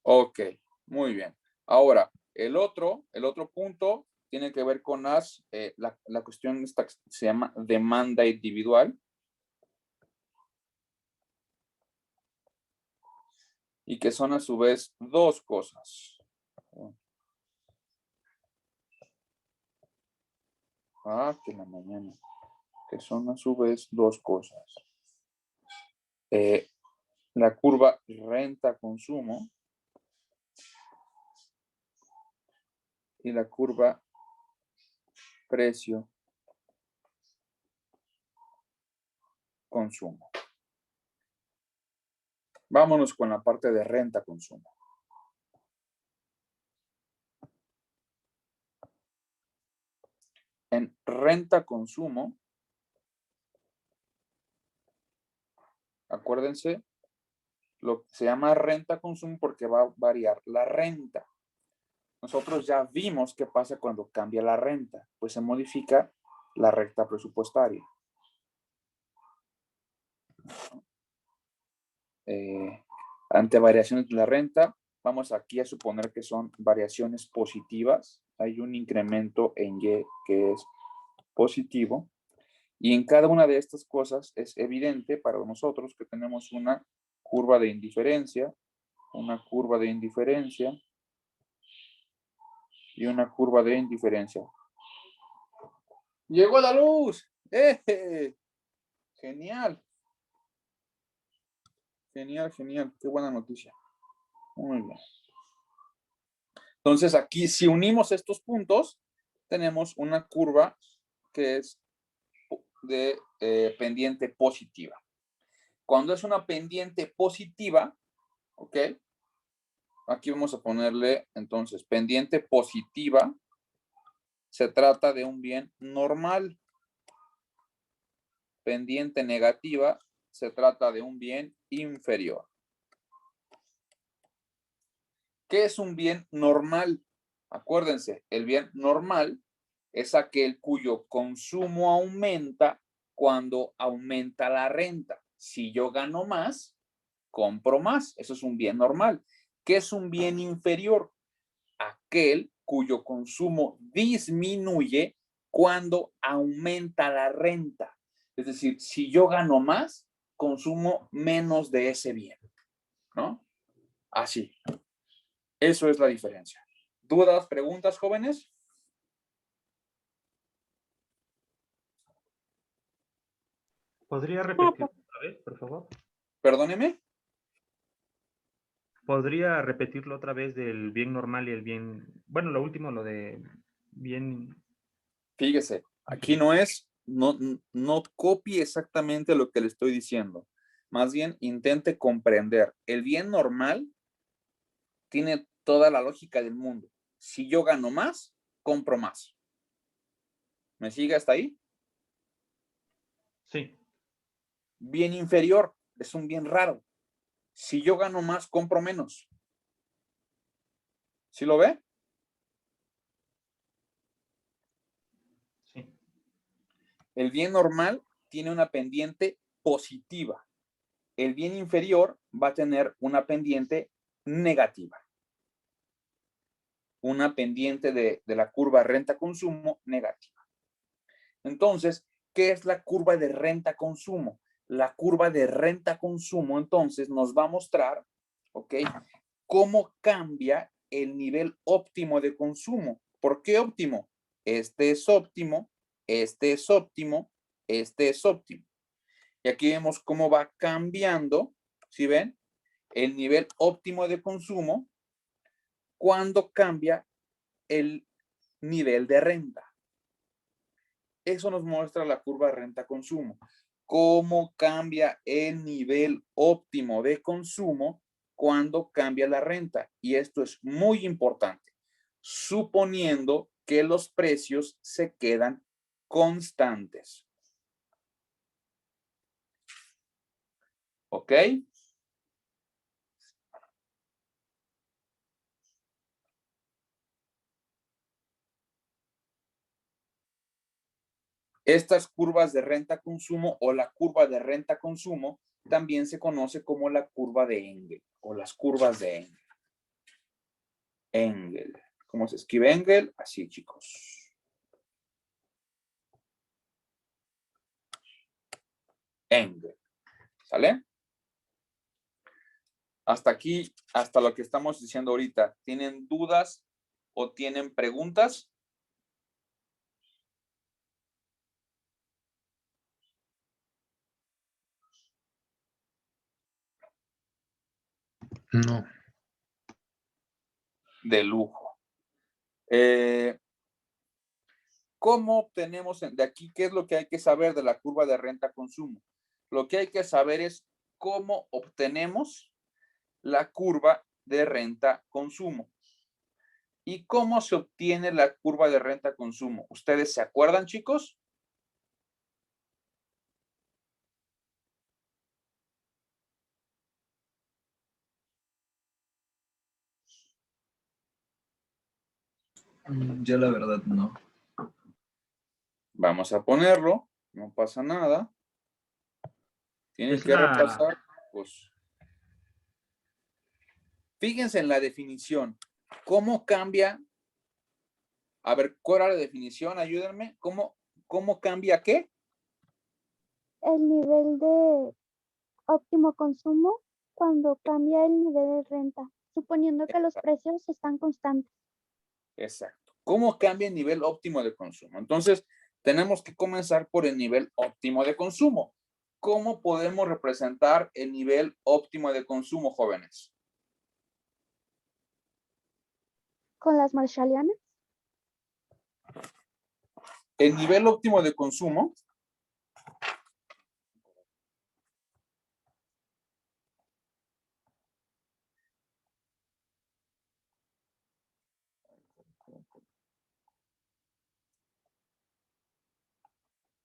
Ok, muy bien. Ahora, el otro punto tiene que ver con la cuestión esta que se llama demanda individual. Y que son a su vez dos cosas. Que la mañana. Que son a su vez dos cosas. La curva renta-consumo y la curva precio-consumo. Vámonos con la parte de renta-consumo. En renta-consumo, acuérdense, lo que se llama renta-consumo porque va a variar la renta. nosotros ya vimos qué pasa cuando cambia la renta. Pues se modifica la recta presupuestaria. Ante variaciones de la renta, vamos aquí a suponer que son variaciones positivas. Hay un incremento en Y que es positivo. Y en cada una de estas cosas es evidente para nosotros que tenemos una curva de indiferencia, una curva de indiferencia y una curva de indiferencia. ¡Llegó la luz! ¡Eh! Genial. Genial, genial. Qué buena noticia. Muy bien. Entonces aquí, si unimos estos puntos, tenemos una curva que es de pendiente positiva. Cuando es una pendiente positiva, ¿ok? Aquí vamos a ponerle, entonces, pendiente positiva, se trata de un bien normal. Pendiente negativa, se trata de un bien inferior. ¿Qué es un bien normal? Acuérdense, el bien normal es aquel cuyo consumo aumenta cuando aumenta la renta. Si yo gano más, compro más. Eso es un bien normal. ¿Qué es un bien inferior? Aquel cuyo consumo disminuye cuando aumenta la renta. Es decir, si yo gano más, consumo menos de ese bien, ¿no? Así. Eso es la diferencia. ¿Dudas, preguntas, jóvenes? ¿Podría repetir otra vez, por favor? Perdóneme. ¿Podría repetirlo otra vez del bien normal y el bien... Bueno, lo último, lo de bien... Fíjese, aquí no copie exactamente lo que le estoy diciendo. Más bien, intente comprender. El bien normal tiene toda la lógica del mundo. Si yo gano más, compro más. ¿Me sigue hasta ahí? Sí, Bien inferior es un bien raro. Si yo gano más, compro menos. ¿Sí lo ve? sí. El bien normal tiene una pendiente positiva. El bien inferior va a tener una pendiente negativa. Una pendiente de la curva renta-consumo negativa. Entonces, ¿qué es la curva de renta-consumo? La curva de renta-consumo, entonces, nos va a mostrar, ¿ok? Cómo cambia el nivel óptimo de consumo. ¿Por qué óptimo? Este es óptimo, este es óptimo, este es óptimo. Y aquí vemos cómo va cambiando, ¿sí ven? El nivel óptimo de consumo cuando cambia el nivel de renta. Eso nos muestra la curva renta-consumo. Cómo cambia el nivel óptimo de consumo cuando cambia la renta. Y esto es muy importante, suponiendo que los precios se quedan constantes. ¿Ok? Estas curvas de renta-consumo o la curva de renta-consumo también se conoce como la curva de Engel o las curvas de Engel. Engel. ¿Cómo se escribe Engel? Así, chicos. Engel. ¿Sale? Hasta aquí, hasta lo que estamos diciendo ahorita. ¿Tienen dudas o tienen preguntas? No. De lujo. ¿Cómo obtenemos de aquí? ¿Qué es lo que hay que saber de la curva de renta-consumo? Lo que hay que saber es cómo obtenemos la curva de renta-consumo. ¿Y cómo se obtiene la curva de renta-consumo? ¿Ustedes se acuerdan, chicos? Yo la verdad no. Vamos a ponerlo, no pasa nada. Tienen Es que la- repasar, pues. Fíjense en la definición. ¿Cómo cambia? A ver, ¿cuál era la definición? Ayúdenme. ¿Cómo cambia qué? El nivel de óptimo consumo cuando cambia el nivel de renta, suponiendo que los precios están constantes. Exacto. ¿Cómo cambia el nivel óptimo de consumo? Entonces, tenemos que comenzar por el nivel óptimo de consumo. ¿Cómo podemos representar el nivel óptimo de consumo, jóvenes? Con las marshallianas, El nivel óptimo de consumo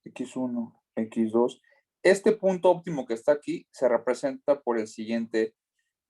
X1, X2. Este punto óptimo que está aquí se representa por el siguiente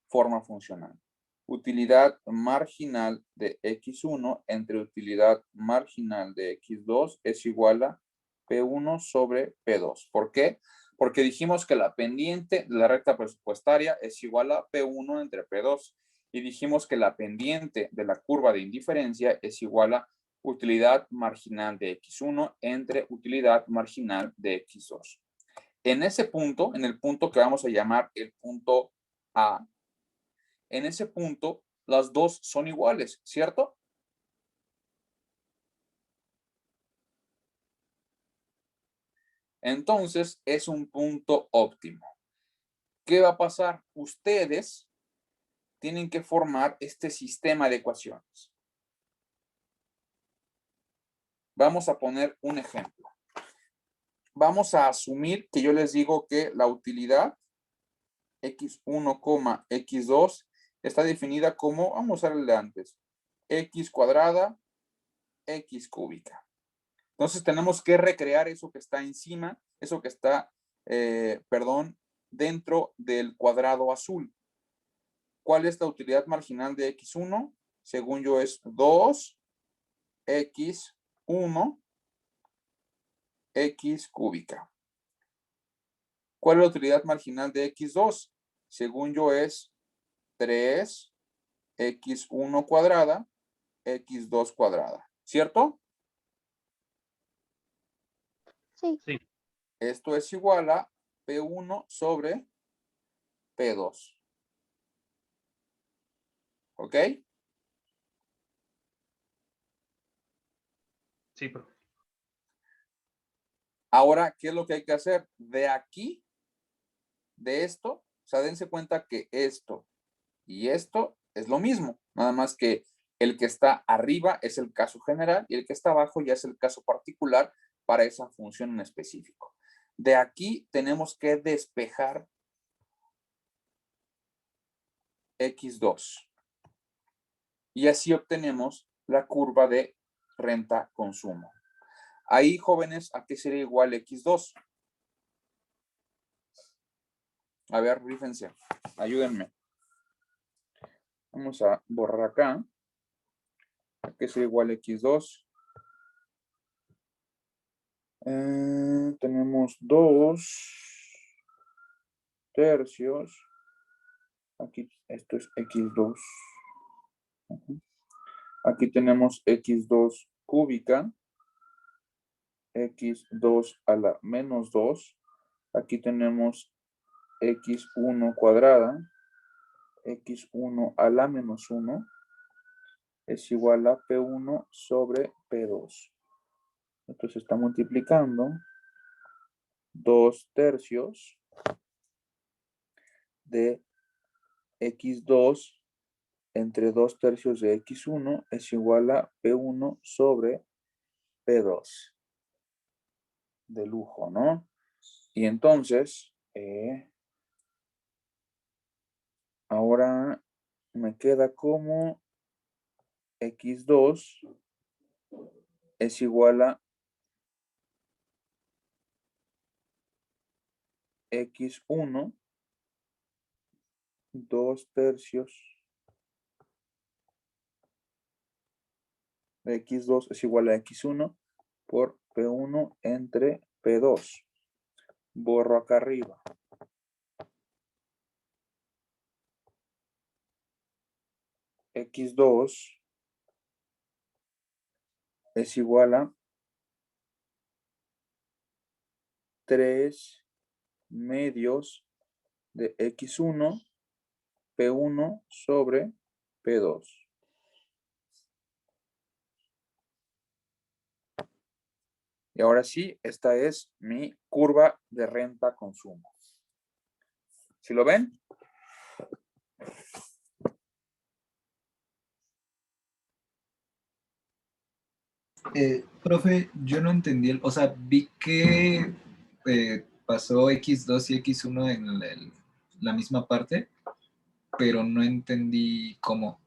forma funcional. Utilidad marginal de X1 entre utilidad marginal de X2 es igual a P1 sobre P2. ¿Por qué? Porque dijimos que la pendiente de la recta presupuestaria es igual a P1 entre P2. Y dijimos que la pendiente de la curva de indiferencia es igual a utilidad marginal de X1 entre utilidad marginal de X2. En ese punto, en el punto que vamos a llamar el punto A, en ese punto las dos son iguales, ¿cierto? Entonces es un punto óptimo. ¿Qué va a pasar? Ustedes tienen que formar este sistema de ecuaciones. Vamos a poner un ejemplo. Vamos a asumir que yo les digo que la utilidad X1, X2 está definida como, vamos a usar el de antes, X cuadrada, X cúbica. Entonces tenemos que recrear eso que está encima, eso que está, dentro del cuadrado azul. ¿Cuál es la utilidad marginal de X1? Según yo es 2X1, X cúbica. ¿Cuál es la utilidad marginal de X2? Según yo es 3X1 cuadrada, X2 cuadrada. ¿Cierto? sí, Sí, Esto es igual a P1 sobre P2. ¿Ok? sí, profe. Ahora, ¿qué es lo que hay que hacer? De aquí, de esto, o sea, dense cuenta que esto y esto es lo mismo, nada más que el que está arriba es el caso general y el que está abajo ya es el caso particular para esa función en específico. De aquí tenemos que despejar X2 y así obtenemos la curva de renta-consumo. Ahí, jóvenes, ¿a qué sería igual X2? A ver, rífense, ayúdenme. Vamos a borrar acá. ¿A qué sería igual X2? Tenemos 2/3. Aquí, esto es X2. Aquí tenemos X2 cúbica. X2 a la menos 2. Aquí tenemos X1 cuadrada. X1 a la menos 1 es igual a P1 sobre P2. Entonces está multiplicando 2/3 de X2 entre 2/3 de X1 es igual a P1 sobre P2. De lujo, ¿no? Y entonces, ahora me queda como X2 es igual a X1 2/3 X2 es igual a X1 por P1 entre P2. Borro acá arriba. X2 es igual a 3 medios de X1, P1 sobre P2. Y ahora sí, esta es mi curva de renta-consumo. ¿Sí lo ven? Profe, yo no entendí, o sea, vi que pasó X2 y X1 en la misma parte, pero no entendí cómo.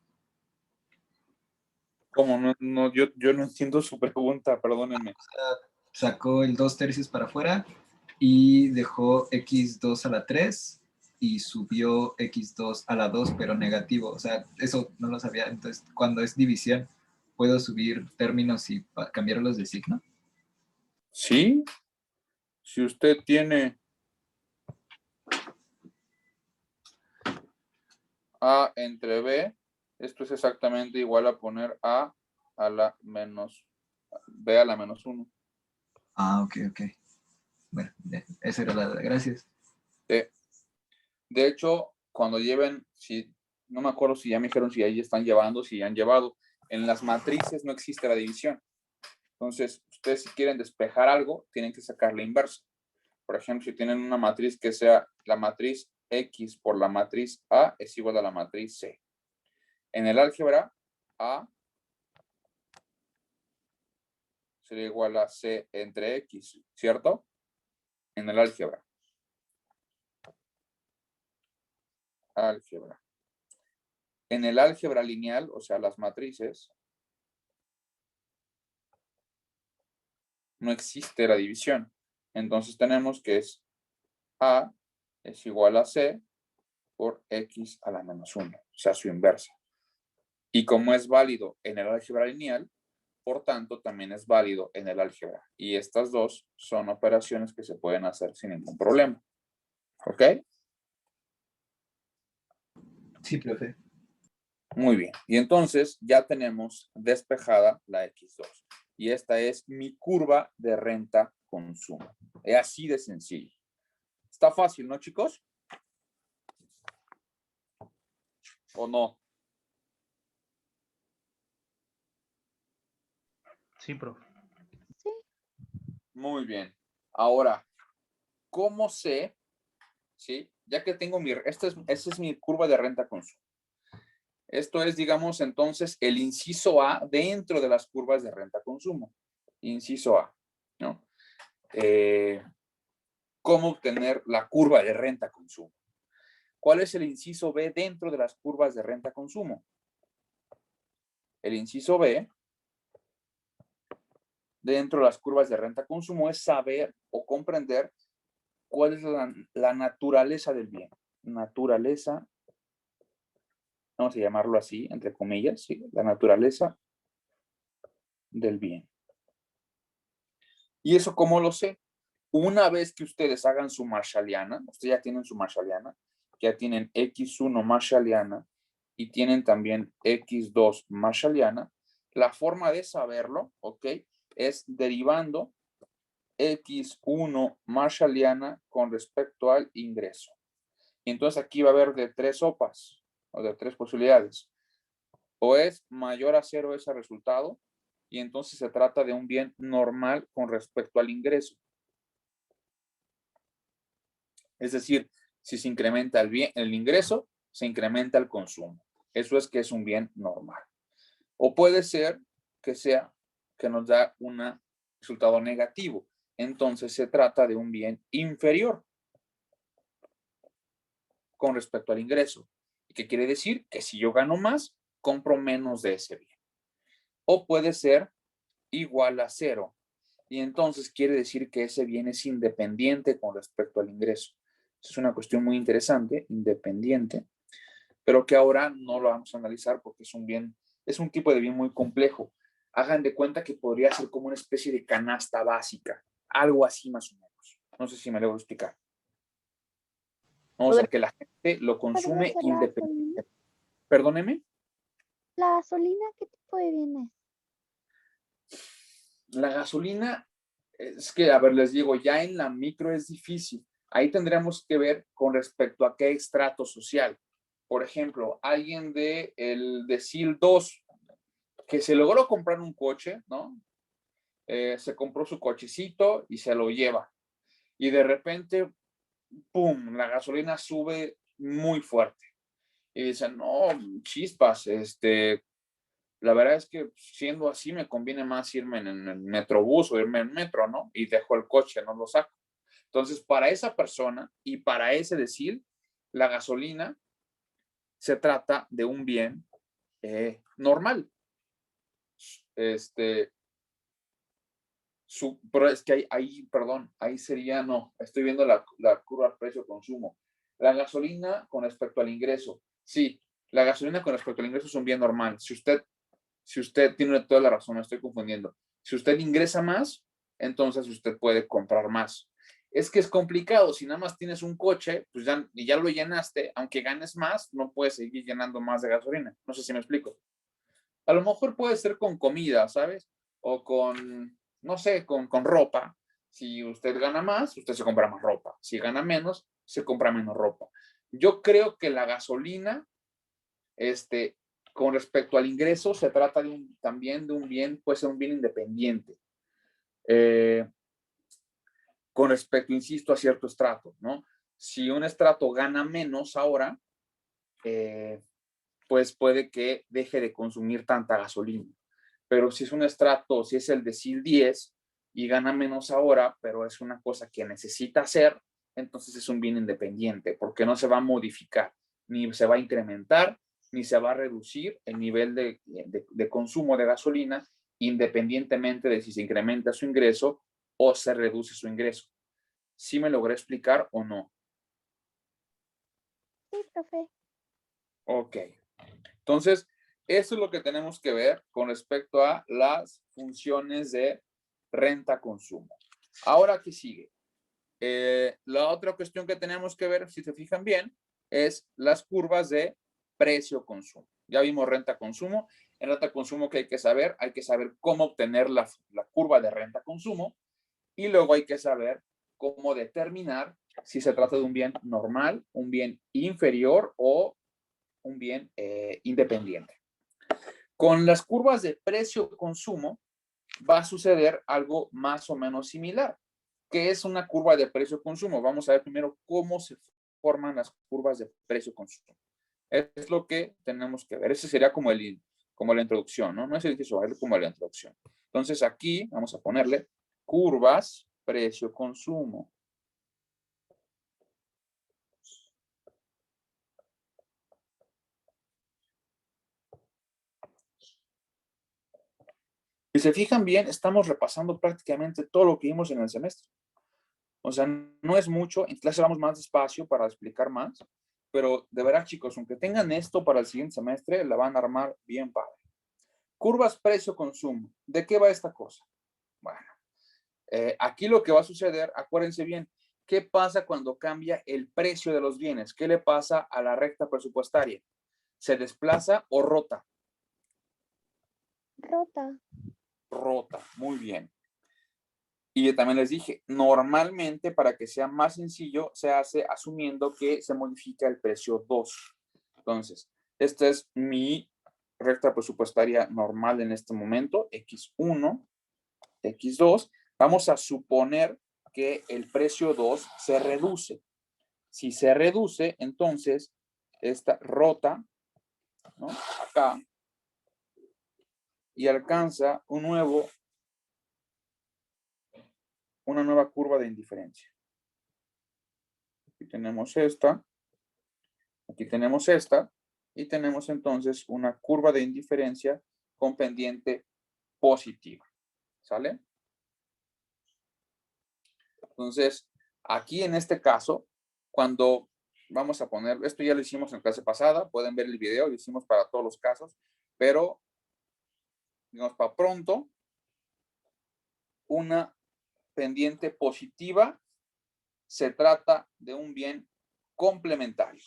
¿Cómo? Yo no entiendo su pregunta, perdónenme. Sacó el 2/3 para afuera y dejó X2 a la 3 y subió X2 a la 2, pero negativo. O sea, eso no lo sabía. Entonces, cuando es división, ¿puedo subir términos y cambiarlos de signo? Sí, si usted tiene A entre B, esto es exactamente igual a poner A a la menos, B a la menos 1. Ah, ok. Bueno, esa era la gracias. De hecho, cuando lleven, si, no me acuerdo si ya me dijeron si ahí están llevando, si ya han llevado, en las matrices no existe la división. Entonces, ustedes si quieren despejar algo, tienen que sacar la inversa. Por ejemplo, si tienen una matriz que sea la matriz X por la matriz A es igual a la matriz C. En el álgebra, A sería igual a C entre X, ¿cierto? En el álgebra. Álgebra. En el álgebra lineal, o sea, las matrices, no existe la división. Entonces tenemos que es A es igual a C por X a la menos 1, o sea, su inversa. Y como es válido en el álgebra lineal, por tanto, también es válido en el álgebra. Y estas dos son operaciones que se pueden hacer sin ningún problema. ¿Ok? Sí, profe. Muy bien. Y entonces ya tenemos despejada la X2. Y esta es mi curva de renta-consumo. Es así de sencillo. Está fácil, ¿no, chicos? ¿O no? Sí, profe. Muy bien. Ahora, ¿cómo sé? ¿Sí? Ya que tengo esta es mi curva de renta-consumo. Esto es, digamos, entonces, el inciso A dentro de las curvas de renta-consumo. Inciso A, ¿no? ¿Cómo obtener la curva de renta-consumo? ¿Cuál es el inciso B dentro de las curvas de renta-consumo? El inciso B dentro de las curvas de renta-consumo es saber o comprender cuál es la naturaleza del bien. Naturaleza, vamos a llamarlo así, entre comillas, ¿sí? La naturaleza del bien. ¿Y eso cómo lo sé? Una vez que ustedes hagan su Marshalliana, ustedes ya tienen su Marshalliana, ya tienen X1 Marshalliana y tienen también X2 Marshalliana, la forma de saberlo, ¿ok? Es derivando X1 Marshalliana con respecto al ingreso. Y entonces aquí va a haber de 3 sopas, o de 3 posibilidades. O es mayor a 0 ese resultado, y entonces se trata de un bien normal con respecto al ingreso. Es decir, si se incrementa el ingreso, se incrementa el consumo. Eso es que es un bien normal. O puede ser que nos da un resultado negativo. Entonces se trata de un bien inferior con respecto al ingreso. ¿Y qué quiere decir? Que si yo gano más, compro menos de ese bien. O puede ser igual a 0. Y entonces quiere decir que ese bien es independiente con respecto al ingreso. Es una cuestión muy interesante, independiente, pero que ahora no lo vamos a analizar porque es un tipo de bien muy complejo. hagan de cuenta que podría ser como una especie de canasta básica, algo así más o menos. No sé si me logro explicar. O sea, que la gente lo ¿Podría consume ser la gasolina? independientemente. Perdóneme. ¿La gasolina qué tipo de bien es? La gasolina, es que, a ver, les digo, ya en la micro es difícil. Ahí tendríamos que ver con respecto a qué estrato social. Por ejemplo, alguien de el decil 2 que se logró comprar un coche, ¿no? Se compró su cochecito y se lo lleva. Y de repente, ¡pum!, la gasolina sube muy fuerte. Y dicen, no, chispas, la verdad es que siendo así me conviene más irme en el metrobús o irme en metro, ¿no? Y dejo el coche, no lo saco. Entonces, para esa persona y para ese decil, la gasolina se trata de un bien normal. Pero es que ahí, perdón, ahí sería, no, estoy viendo la curva precio-consumo. La gasolina con respecto al ingreso, sí, la gasolina con respecto al ingreso es un bien normal. Si usted tiene toda la razón, me estoy confundiendo. Si usted ingresa más, entonces usted puede comprar más. Es que es complicado, si nada más tienes un coche, pues ya lo llenaste, aunque ganes más, no puedes seguir llenando más de gasolina. No sé si me explico. A lo mejor puede ser con comida, ¿sabes? O con, no sé, con ropa. Si usted gana más, usted se compra más ropa. Si gana menos, se compra menos ropa. Yo creo que la gasolina, con respecto al ingreso, se trata también de un bien, puede ser un bien independiente. Con respecto, insisto, a cierto estrato, ¿no? Si un estrato gana menos ahora, pues puede que deje de consumir tanta gasolina. Pero si es un estrato, si es el decil 10 y gana menos ahora, pero es una cosa que necesita hacer, entonces es un bien independiente, porque no se va a modificar, ni se va a incrementar, ni se va a reducir el nivel de consumo de gasolina, independientemente de si se incrementa su ingreso o se reduce su ingreso. ¿Sí me logré explicar o no? Sí, profe. Ok. Entonces, eso es lo que tenemos que ver con respecto a las funciones de renta-consumo. Ahora, ¿qué sigue? La otra cuestión que tenemos que ver, si se fijan bien, es las curvas de precio-consumo. Ya vimos renta-consumo. En renta-consumo, ¿qué hay que saber? Hay que saber cómo obtener la curva de renta-consumo y luego hay que saber cómo determinar si se trata de un bien normal, un bien inferior o un bien independiente. Con las curvas de precio-consumo va a suceder algo más o menos similar. ¿Qué es una curva de precio-consumo? Vamos a ver primero cómo se forman las curvas de precio-consumo. Es lo que tenemos que ver. Ese sería como la introducción, ¿no? No es el inicio, es como la introducción. Entonces aquí vamos a ponerle curvas precio-consumo. Si se fijan bien, estamos repasando prácticamente todo lo que vimos en el semestre. O sea, no es mucho, en clase vamos más despacio para explicar más, pero de verdad, chicos, aunque tengan esto para el siguiente semestre, la van a armar bien padre. Curvas precio-consumo. ¿De qué va esta cosa? Bueno, aquí lo que va a suceder, acuérdense bien, ¿qué pasa cuando cambia el precio de los bienes? ¿Qué le pasa a la recta presupuestaria? ¿Se desplaza o rota? Rota. Rota, muy bien. Y también les dije, normalmente para que sea más sencillo, se hace asumiendo que se modifica el precio 2. Entonces, esta es mi recta presupuestaria normal en este momento, X1, X2. Vamos a suponer que el precio 2 se reduce. Si se reduce, entonces, esta rota, ¿no?, acá, y alcanza una nueva curva de indiferencia. Aquí tenemos esta, aquí tenemos esta, y tenemos entonces una curva de indiferencia con pendiente positiva. ¿Sale? Entonces, aquí en este caso, cuando vamos a poner, esto ya lo hicimos en clase pasada, pueden ver el video, lo hicimos para todos los casos, pero digamos para pronto, una pendiente positiva se trata de un bien complementario.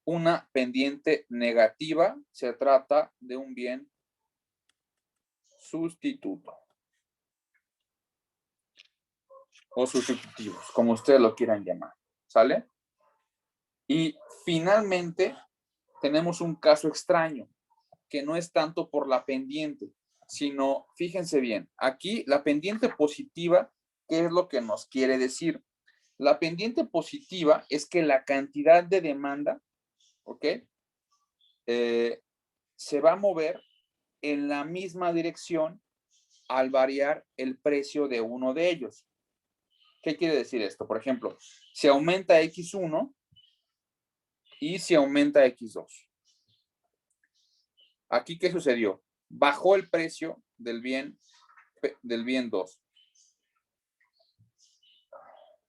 Una pendiente negativa se trata de un bien sustituto. O sustitutivos, como ustedes lo quieran llamar. ¿Sale? Y finalmente tenemos un caso extraño, que no es tanto por la pendiente, sino, fíjense bien, aquí la pendiente positiva, ¿qué es lo que nos quiere decir? La pendiente positiva es que la cantidad de demanda, ¿ok? Se va a mover en la misma dirección al variar el precio de uno de ellos. ¿Qué quiere decir esto? Por ejemplo, si aumenta X1 y si aumenta X2. Aquí, ¿qué sucedió? Bajó el precio del bien 2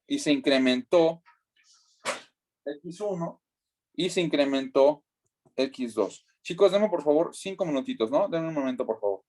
y se incrementó X1 y se incrementó X2. Chicos, denme por favor 5 minutitos, ¿no? Denme un momento, por favor.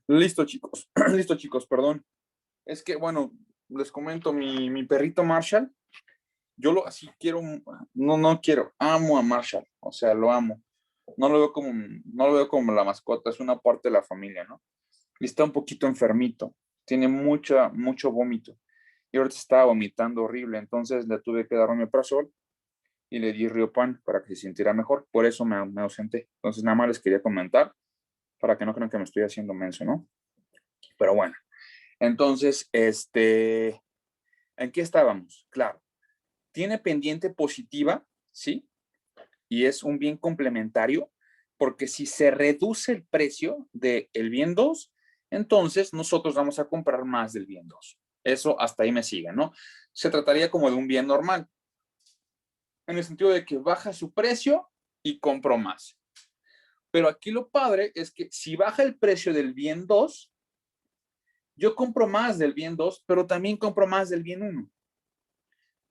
Listo, chicos. Listo, chicos, perdón. Es que, bueno, les comento, mi perrito Marshall, yo lo así quiero, no quiero, amo a Marshall, o sea, lo amo. No lo veo como la mascota, es una parte de la familia, ¿no? Y está un poquito enfermito, tiene mucho vómito. Y ahorita estaba vomitando horrible, entonces le tuve que dar omeprazol y le di Riopan para que se sintiera mejor. Por eso me ausenté. Entonces, nada más les quería comentar para que no crean que me estoy haciendo menso, ¿no? Pero bueno, entonces, ¿en qué estábamos? Claro, tiene pendiente positiva, ¿sí? Y es un bien complementario, porque si se reduce el precio del bien 2, entonces nosotros vamos a comprar más del bien 2. Eso hasta ahí me sigue, ¿no? Se trataría como de un bien normal, en el sentido de que baja su precio y compro más. Pero aquí lo padre es que si baja el precio del bien 2, yo compro más del bien 2, pero también compro más del bien 1,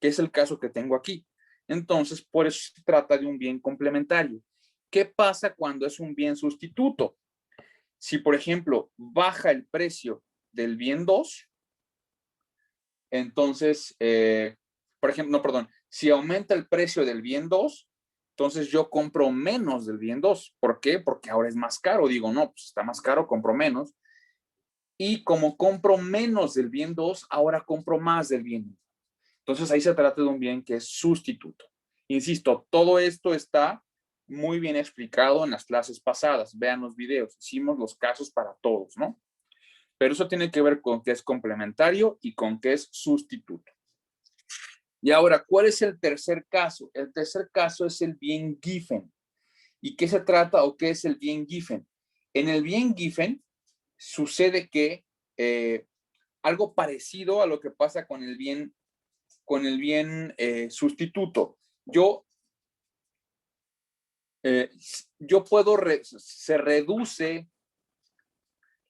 que es el caso que tengo aquí. Entonces, por eso se trata de un bien complementario. ¿Qué pasa cuando es un bien sustituto? Si, por ejemplo, baja el precio del bien 2, entonces, por ejemplo, no, perdón, si aumenta el precio del bien 2, entonces yo compro menos del bien 2. ¿Por qué? Porque ahora es más caro. Digo, no, pues está más caro, compro menos. Y como compro menos del bien 2, ahora compro más del bien 1. Entonces ahí se trata de un bien que es sustituto. Insisto, todo esto está muy bien explicado en las clases pasadas. Vean los videos, hicimos los casos para todos, ¿no? Pero eso tiene que ver con qué es complementario y con qué es sustituto. Y ahora, ¿cuál es el tercer caso? El tercer caso es el bien Giffen. ¿Y qué se trata o qué es el bien Giffen? En el bien Giffen sucede que algo parecido a lo que pasa con el bien sustituto. Se reduce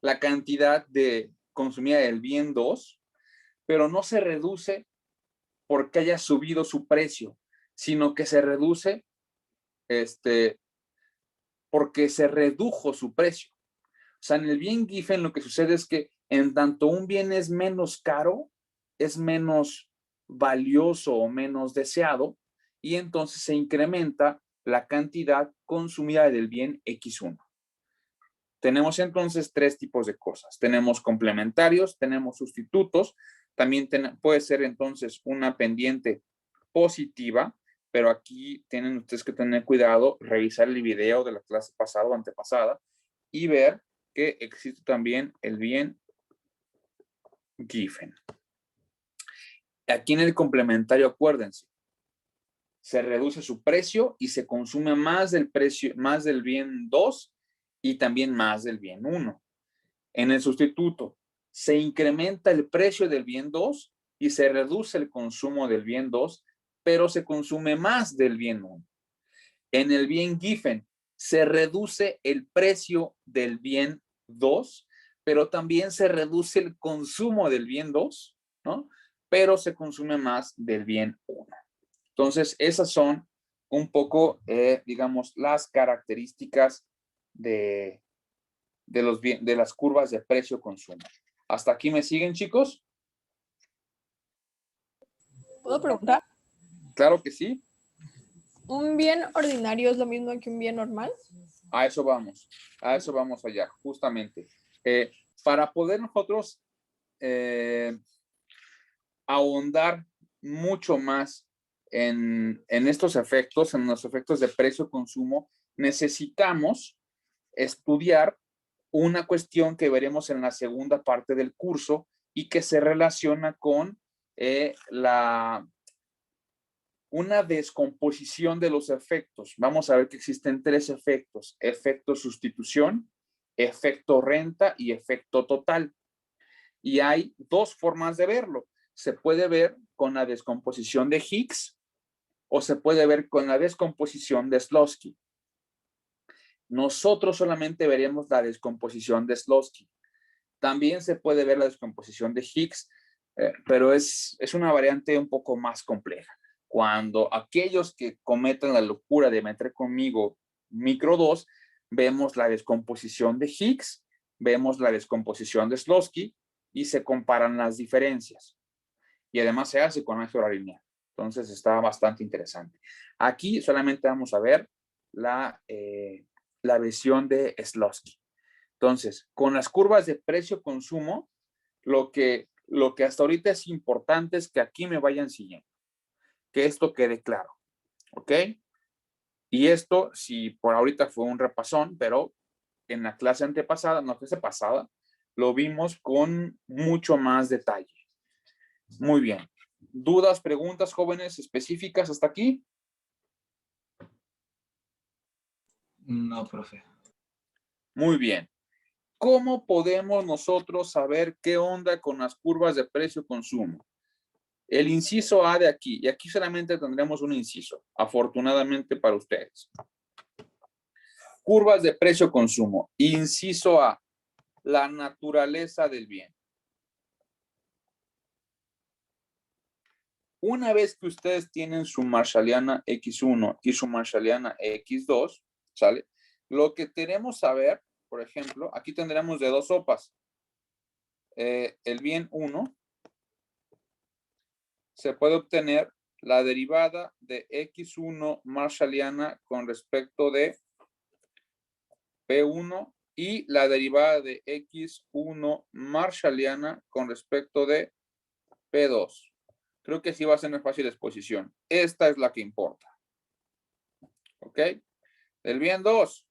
la cantidad de consumida del bien 2, pero no se reduce porque haya subido su precio, sino que se reduce porque se redujo su precio. O sea, en el bien Giffen lo que sucede es que en tanto un bien es menos caro, es menos valioso o menos deseado, y entonces se incrementa la cantidad consumida del bien X1. Tenemos entonces tres tipos de cosas. Tenemos complementarios, tenemos sustitutos, también puede ser entonces una pendiente positiva, pero aquí tienen ustedes que tener cuidado, revisar el video de la clase pasada o antepasada y ver que existe también el bien Giffen. Aquí en el complementario, acuérdense, se reduce su precio y se consume más del precio, más del bien 2 y también más del bien 1. En el sustituto, se incrementa el precio del bien 2 y se reduce el consumo del bien 2, pero se consume más del bien 1. En el bien Giffen, se reduce el precio del bien 2, pero también se reduce el consumo del bien 2, ¿no? Pero se consume más del bien 1. Entonces, esas son un poco, digamos, las características de las curvas de precio-consumo. ¿Hasta aquí me siguen, chicos? ¿Puedo preguntar? Claro que sí. ¿Un bien ordinario es lo mismo que un bien normal? A eso vamos allá, justamente. Para poder nosotros ahondar mucho más en estos efectos, en los efectos de precio-consumo, necesitamos estudiar una cuestión que veremos en la segunda parte del curso y que se relaciona con una descomposición de los efectos. Vamos a ver que existen tres efectos: efecto sustitución, efecto renta y efecto total. Y hay dos formas de verlo. Se puede ver con la descomposición de Higgs o se puede ver con la descomposición de Slosky. Nosotros solamente veremos la descomposición de Slosky. También se puede ver la descomposición de Higgs, pero es una variante un poco más compleja. Cuando aquellos que cometan la locura de meter conmigo micro 2, vemos la descomposición de Higgs, vemos la descomposición de Slosky y se comparan las diferencias. Y además se hace con álgebra lineal. Entonces está bastante interesante. Aquí solamente vamos a ver la versión de Slosky. Entonces, con las curvas de precio-consumo, lo que hasta ahorita es importante es que aquí me vayan siguiendo, que esto quede claro, ¿ok? Y esto, si por ahorita fue un repasón, pero en la clase antepasada, no clase pasada, lo vimos con mucho más detalle. Muy bien. ¿Dudas, preguntas, jóvenes, específicas hasta aquí? No, profe. Muy bien. ¿Cómo podemos nosotros saber qué onda con las curvas de precio-consumo? El inciso A de aquí, y aquí solamente tendremos un inciso, afortunadamente para ustedes. Curvas de precio-consumo. Inciso A, la naturaleza del bien. Una vez que ustedes tienen su Marshalliana X1 y su Marshalliana X2, ¿sale? Lo que queremos saber, por ejemplo, aquí tendremos de dos sopas. El bien 1 se puede obtener la derivada de X1 Marshalliana con respecto de P1 y la derivada de X1 marshalliana con respecto de P2. Creo que sí va a ser una fácil exposición. Esta es la que importa. ¿Ok? Del bien 2.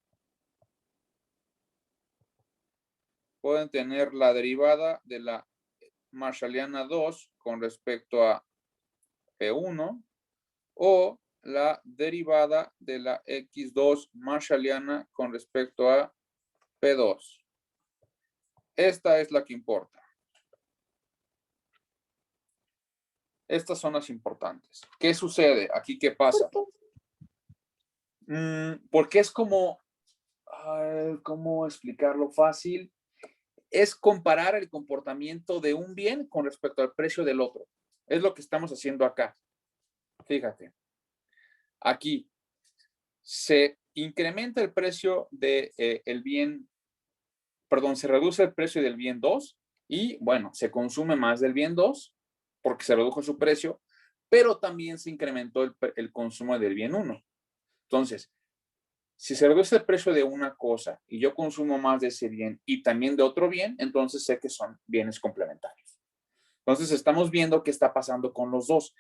Pueden tener la derivada de la marshalliana 2 con respecto a P1 o la derivada de la X2 marshalliana con respecto a P2. Esta es la que importa. Estas son las importantes. ¿Qué sucede? Aquí, ¿qué pasa? Porque es como, ¿cómo explicarlo fácil? Es comparar el comportamiento de un bien con respecto al precio del otro. Es lo que estamos haciendo acá. Fíjate. Aquí se incrementa el precio del bien, perdón, se reduce el precio del bien 2 y, bueno, se consume más del bien 2 porque se redujo su precio, pero también se incrementó el consumo del bien 1. Entonces, si se reduce el precio de una cosa y yo consumo más de ese bien y también de otro bien, entonces sé que son bienes complementarios. Entonces, estamos viendo qué está pasando con los dos.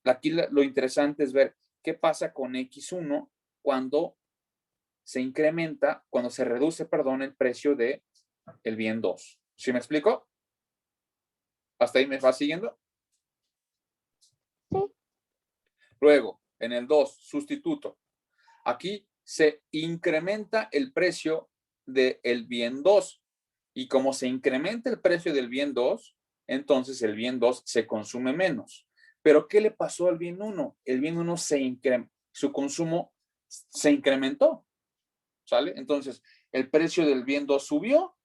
Aquí lo interesante es ver qué pasa con X1 cuando se incrementa, cuando se reduce, perdón, el precio de el bien 2. ¿Sí me explico? ¿Hasta ahí me va siguiendo? Sí. Luego, en el 2, sustituto. Aquí se incrementa el precio del bien 2. Y como se incrementa el precio del bien 2, entonces el bien 2 se consume menos. Pero ¿qué le pasó al bien 1? El bien 1 su consumo se incrementó. ¿Sale? Entonces, el precio del bien 2 subió,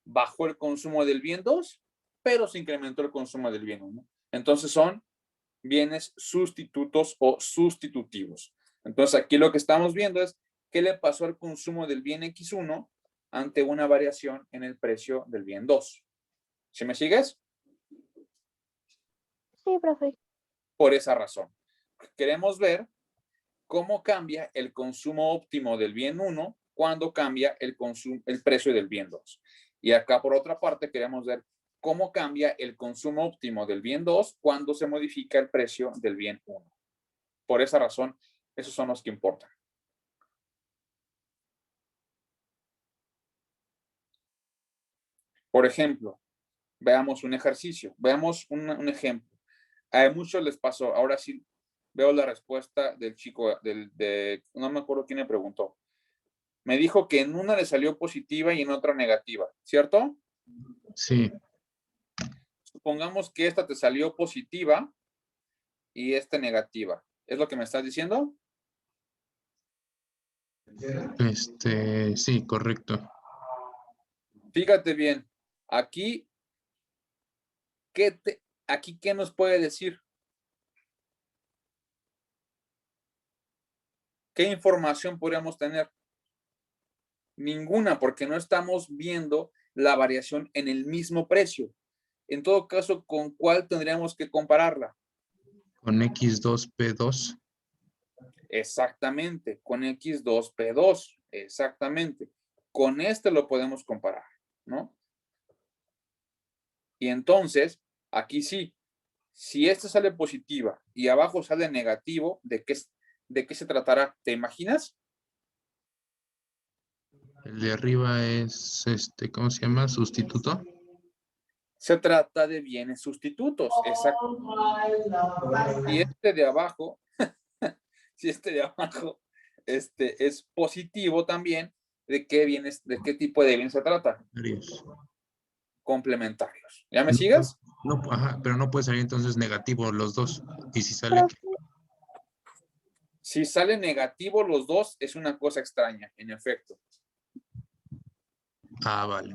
bajó el consumo del bien 2, pero se incrementó el consumo del bien 1. Entonces son bienes sustitutos o sustitutivos. Entonces aquí lo que estamos viendo es qué le pasó al consumo del bien X1 ante una variación en el precio del bien 2. ¿Sí me sigues? Sí, profe. Por esa razón. Queremos ver cómo cambia el consumo óptimo del bien 1 cuando cambia el precio del bien 2. Y acá por otra parte queremos ver cómo cambia el consumo óptimo del bien 2 cuando se modifica el precio del bien 1. Por esa razón, esos son los que importan. Por ejemplo, veamos un ejercicio, veamos un ejemplo. A muchos les pasó, ahora sí veo la respuesta del chico, no me acuerdo quién me preguntó. Me dijo que en una le salió positiva y en otra negativa, ¿cierto? Sí. Supongamos que esta te salió positiva y esta negativa. ¿Es lo que me estás diciendo? Sí, correcto. Fíjate bien, aquí, ¿qué nos puede decir? ¿Qué información podríamos tener? Ninguna, porque no estamos viendo la variación en el mismo precio. En todo caso, ¿con cuál tendríamos que compararla? Con X2P2. Exactamente, con X2P2, exactamente. Con este lo podemos comparar, ¿no? Y entonces, aquí sí, si esta sale positiva y abajo sale negativo, ¿de qué se tratará? ¿Te imaginas? El de arriba es, ¿cómo se llama? Sustituto. Se trata de bienes sustitutos, exacto. Y este de abajo, si este de abajo es positivo también, ¿de qué tipo de bienes se trata? Complementarios. ¿Ya me sigues? No, ajá, pero no puede salir entonces negativo los dos. Y si sale... Si sale negativo los dos, es una cosa extraña, en efecto. Ah, vale.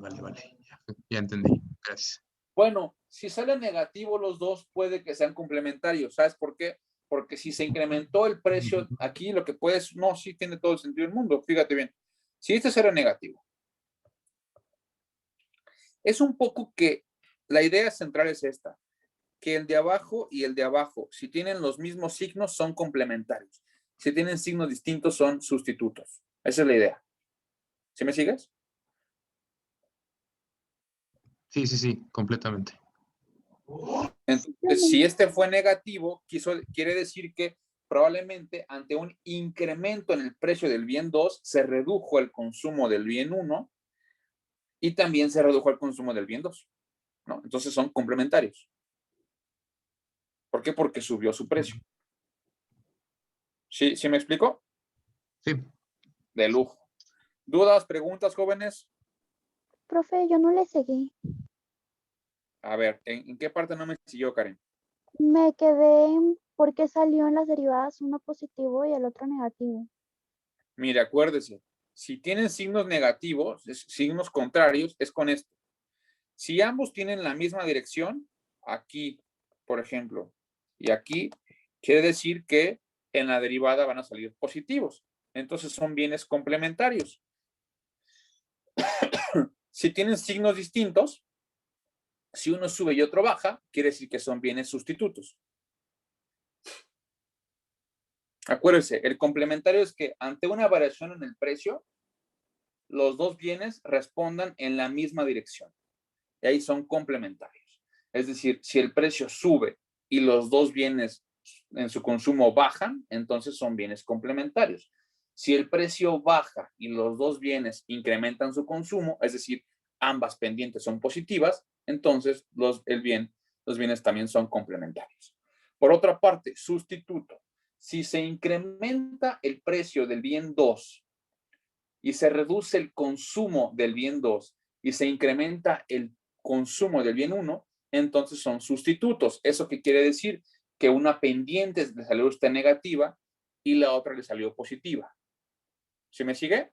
Ya entendí. Gracias. Bueno, si sale negativo los dos, puede que sean complementarios. ¿Sabes por qué? Porque si se incrementó el precio aquí, lo que puedes, no, sí tiene todo el sentido del mundo. Fíjate bien. Si este será negativo, es un poco que la idea central es esta, que el de abajo y el de abajo, si tienen los mismos signos, son complementarios. Si tienen signos distintos, son sustitutos. Esa es la idea. ¿Sí me sigues? Sí, completamente. Entonces, si este fue negativo, quiere decir que probablemente ante un incremento en el precio del bien 2 se redujo el consumo del bien 1 y también se redujo el consumo del bien 2, ¿no? Entonces son complementarios. ¿Por qué? Porque subió su precio. ¿Sí me explico? Sí. De lujo. ¿Dudas, preguntas, jóvenes? Profe, yo no le seguí. A ver, ¿en qué parte no me siguió, Karen? Me quedé en por qué salió en las derivadas uno positivo y el otro negativo. Mire, acuérdese, si tienen signos negativos, signos contrarios, es con esto. Si ambos tienen la misma dirección, aquí, por ejemplo, y aquí, quiere decir que en la derivada van a salir positivos. Entonces son bienes complementarios. Si tienen signos distintos, si uno sube y otro baja, quiere decir que son bienes sustitutos. Acuérdense, el complementario es que ante una variación en el precio, los dos bienes respondan en la misma dirección. Y ahí son complementarios. Es decir, si el precio sube y los dos bienes en su consumo bajan, entonces son bienes complementarios. Si el precio baja y los dos bienes incrementan su consumo, es decir, ambas pendientes son positivas, entonces los bienes también son complementarios. Por otra parte, sustituto. Si se incrementa el precio del bien 2 y se reduce el consumo del bien 2 y se incrementa el consumo del bien 1, entonces son sustitutos. ¿Eso qué quiere decir? Que una pendiente le salió a usted negativa y la otra le salió positiva. ¿Sí me sigue?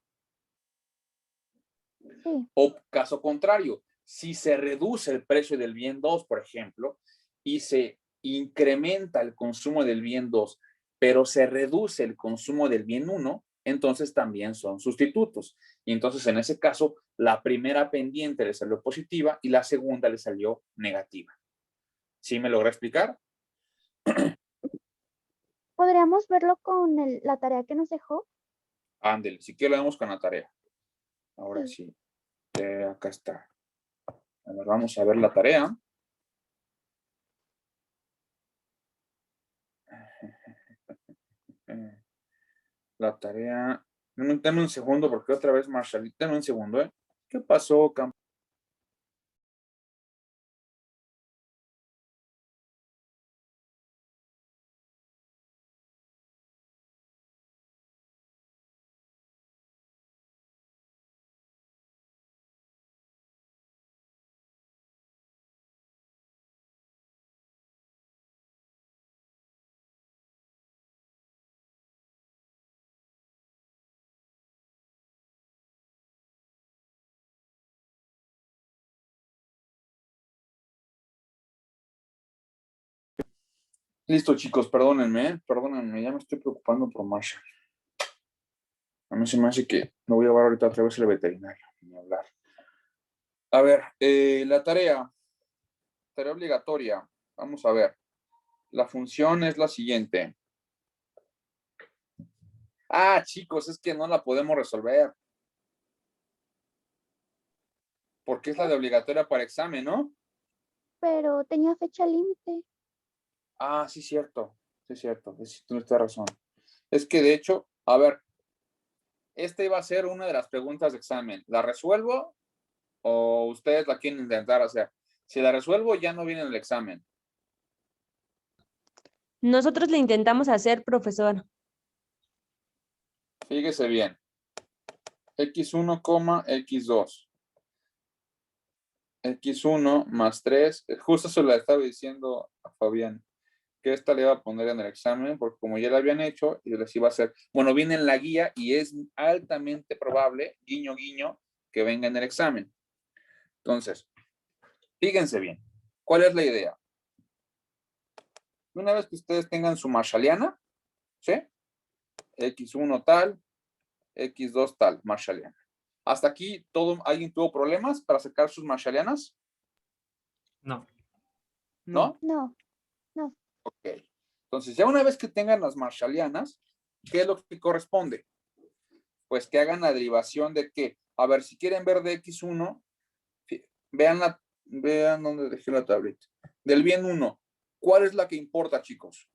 Sí. O caso contrario, si se reduce el precio del bien 2, por ejemplo, y se incrementa el consumo del bien 2, pero se reduce el consumo del bien 1, entonces también son sustitutos. Y entonces en ese caso, la primera pendiente le salió positiva y la segunda le salió negativa. ¿Sí me logré explicar? ¿Podríamos verlo con la tarea que nos dejó? Ándele, si quiero lo vemos con la tarea. Ahora Sí. sí, acá está. A ver, vamos a ver la tarea. La tarea. Dame un segundo porque otra vez Marshall. Dame un segundo, ¿eh? ¿Qué pasó, Campo? Listo, chicos, perdónenme, perdónenme, ya me estoy preocupando por Marshall. A mí se me hace que me voy a llevar ahorita otra vez al veterinario, ni hablar. A ver, la tarea obligatoria. Vamos a ver. La función es la siguiente. Ah, chicos, es que no la podemos resolver. Porque es la de obligatoria para examen, ¿no? Pero tenía fecha límite. Ah, sí, cierto. Sí, cierto. Sí, tienes razón. Es que de hecho, a ver, esta iba a ser una de las preguntas de examen. ¿La resuelvo o ustedes la quieren intentar hacer? Si la resuelvo, ya no viene en el examen. Nosotros le intentamos hacer, profesor. Fíjese bien. X1, X2. X1 más 3. Justo se lo estaba diciendo a Fabián, que esta le iba a poner en el examen, porque como ya la habían hecho, y les iba a hacer, bueno, viene en la guía y es altamente probable, guiño, guiño, que venga en el examen. Entonces, fíjense bien, ¿cuál es la idea? Una vez que ustedes tengan su marshalliana, ¿sí? X1 tal, X2 tal, marshalliana. Hasta aquí, ¿alguien tuvo problemas para sacar sus marshallianas? No. ¿No? No. Ok. Entonces, ya una vez que tengan las marshallianas, ¿qué es lo que corresponde? Pues que hagan la derivación de que, a ver, si quieren ver de X1, vean Vean dónde dejé la tablita. Del bien 1. ¿Cuál es la que importa, chicos?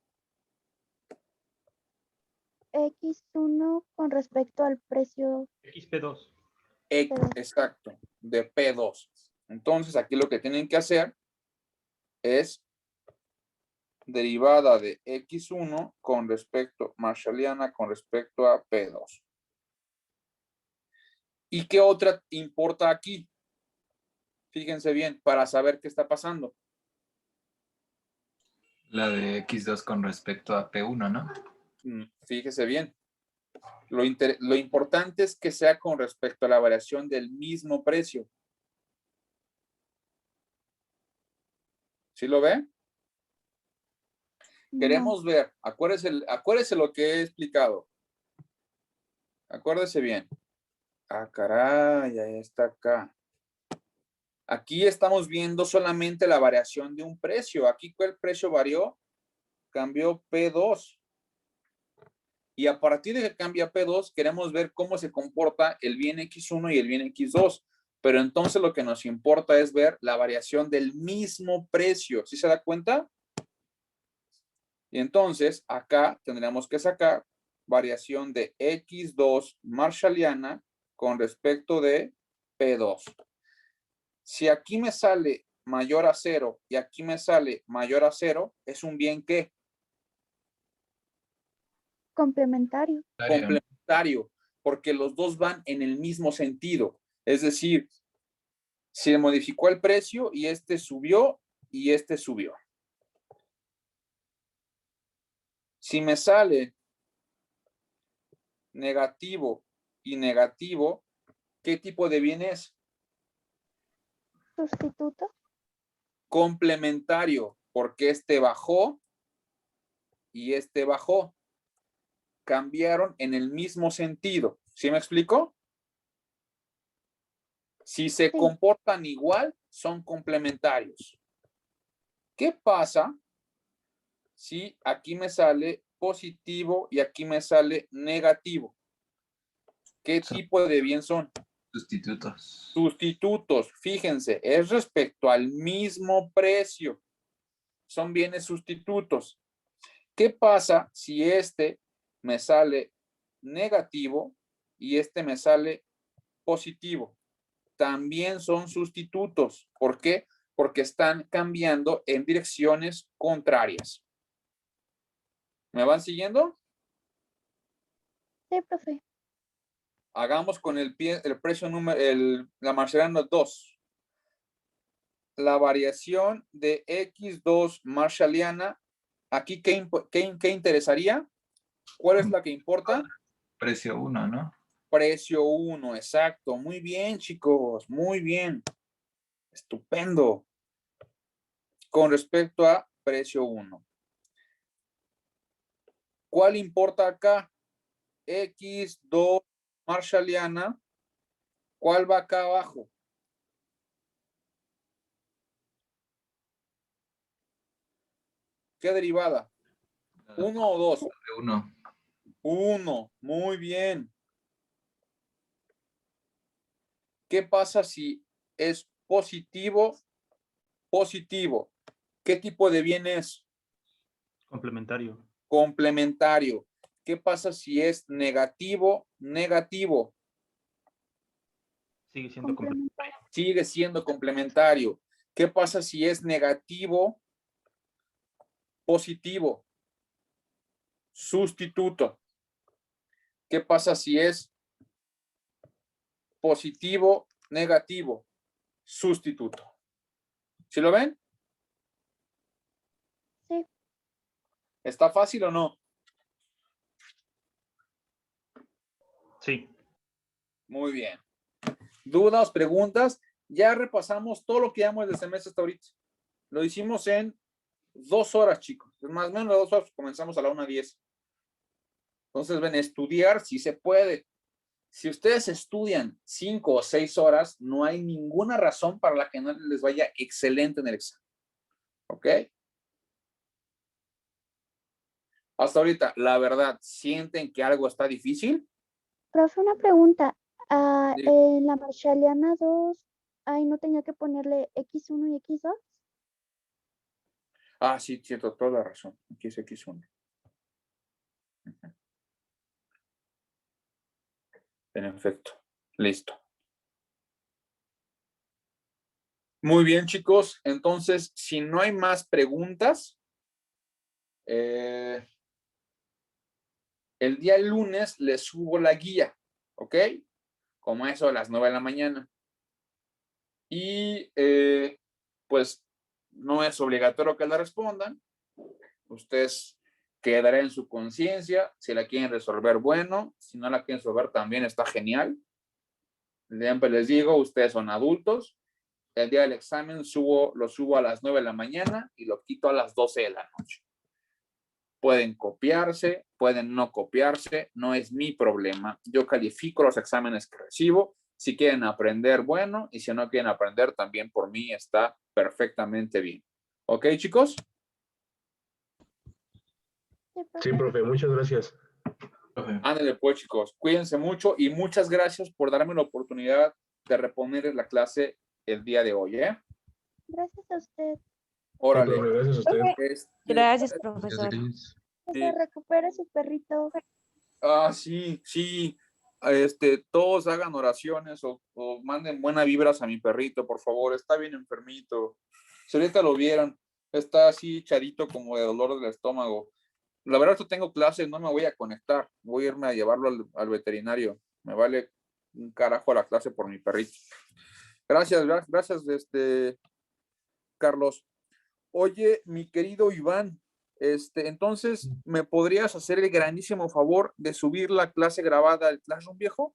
X1 con respecto al precio. XP2. Exacto, de P2. Entonces, aquí lo que tienen que hacer es derivada de X1 con respecto, marshalliana con respecto a P2. ¿Y qué otra importa aquí? Fíjense bien, para saber qué está pasando. La de X2 con respecto a P1, ¿no? Fíjese bien. Lo importante es que sea con respecto a la variación del mismo precio. ¿Sí lo ve? No. Queremos ver, acuérdese lo que he explicado. Acuérdese bien. Ah, caray, ya está acá. Aquí estamos viendo solamente la variación de un precio. Aquí, ¿cuál precio varió? Cambió P2. Y a partir de que cambia P2, queremos ver cómo se comporta el bien X1 y el bien X2. Pero entonces lo que nos importa es ver la variación del mismo precio. ¿Sí se da cuenta? Y entonces acá tendríamos que sacar variación de X2 marshalliana con respecto de P2. Si aquí me sale mayor a 0 y aquí me sale mayor a 0, es un bien ¿qué? Complementario. Complementario, porque los dos van en el mismo sentido. Es decir, se modificó el precio y este subió y este subió. Si me sale negativo y negativo, ¿qué tipo de bien es? Sustituto. Complementario, porque este bajó y este bajó. Cambiaron en el mismo sentido. ¿Sí me explico? Si se Sí. comportan igual, son complementarios. ¿Qué pasa si aquí me sale positivo y aquí me sale negativo? ¿Qué tipo de bien son? Sustitutos. Sustitutos. Fíjense, es respecto al mismo precio. Son bienes sustitutos. ¿Qué pasa si este me sale negativo y este me sale positivo? También son sustitutos. ¿Por qué? Porque están cambiando en direcciones contrarias. ¿Me van siguiendo? Sí, profe. Hagamos con el precio número, la marshalliana 2. La variación de X2 marshalliana, aquí, ¿qué interesaría? ¿Cuál es la que importa? Precio 1, ¿no? Precio 1, exacto. Muy bien, chicos, muy bien. Estupendo. Con respecto a precio 1. ¿Cuál importa acá? X2 marshalliana. ¿Cuál va acá abajo? ¿Qué derivada? ¿1 o 2? 1. 1. Muy bien. ¿Qué pasa si es positivo? Positivo. ¿Qué tipo de bien es? Complementario. Complementario. ¿Qué pasa si es negativo? Negativo. Sigue siendo complementario. Sigue siendo complementario. ¿Qué pasa si es negativo? Positivo. Sustituto. ¿Qué pasa si es positivo? Negativo. Sustituto. ¿Sí lo ven? Sí. ¿Está fácil o no? Sí. Muy bien. ¿Dudas, preguntas? Ya repasamos todo lo que llevamos del semestre hasta ahorita. Lo hicimos en 2 horas, chicos. Es más o menos 2 horas. Comenzamos a la 1:10. Entonces, ven, estudiar si se puede. Si ustedes estudian 5 o 6 horas, no hay ninguna razón para la que no les vaya excelente en el examen. ¿Ok? Hasta ahorita, la verdad, ¿sienten que algo está difícil? Profe, una pregunta. Sí. En la marshalliana 2, Ay, no tenía que ponerle X1 y X2. Ah, sí, cierto, toda la razón. Aquí es X1. Ujú. En efecto. Listo. Muy bien, chicos. Entonces, si no hay más preguntas, el día lunes les subo la guía, ¿ok? Como eso a las 9 de la mañana. Y pues no es obligatorio que la respondan. Ustedes quedarán en su conciencia. Si la quieren resolver, bueno. Si no la quieren resolver, también está genial. Siempre les digo, ustedes son adultos. El día del examen lo subo a las 9 de la mañana y lo quito a las 12 de la noche. Pueden copiarse, pueden no copiarse, no es mi problema. Yo califico los exámenes que recibo. Si quieren aprender, bueno, y si no quieren aprender, también por mí está perfectamente bien. ¿Ok, chicos? Sí, profe, muchas gracias. Ándale pues, chicos. Cuídense mucho y muchas gracias por darme la oportunidad de reponer la clase el día de hoy, ¿eh? Gracias a usted. Órale. Sí, profe, gracias a usted. Gracias, profesor. Que Sí. se recupere su perrito. Ah, sí, sí. Todos hagan oraciones o manden buenas vibras a mi perrito, por favor. Está bien enfermito. Si ahorita lo vieron, está así echadito como de dolor del estómago. La verdad, yo tengo clases, no me voy a conectar. Voy a irme a llevarlo al veterinario. Me vale un carajo la clase por mi perrito. Gracias, Carlos. Oye, mi querido Iván, entonces, ¿me podrías hacer el grandísimo favor de subir la clase grabada al Classroom, viejo?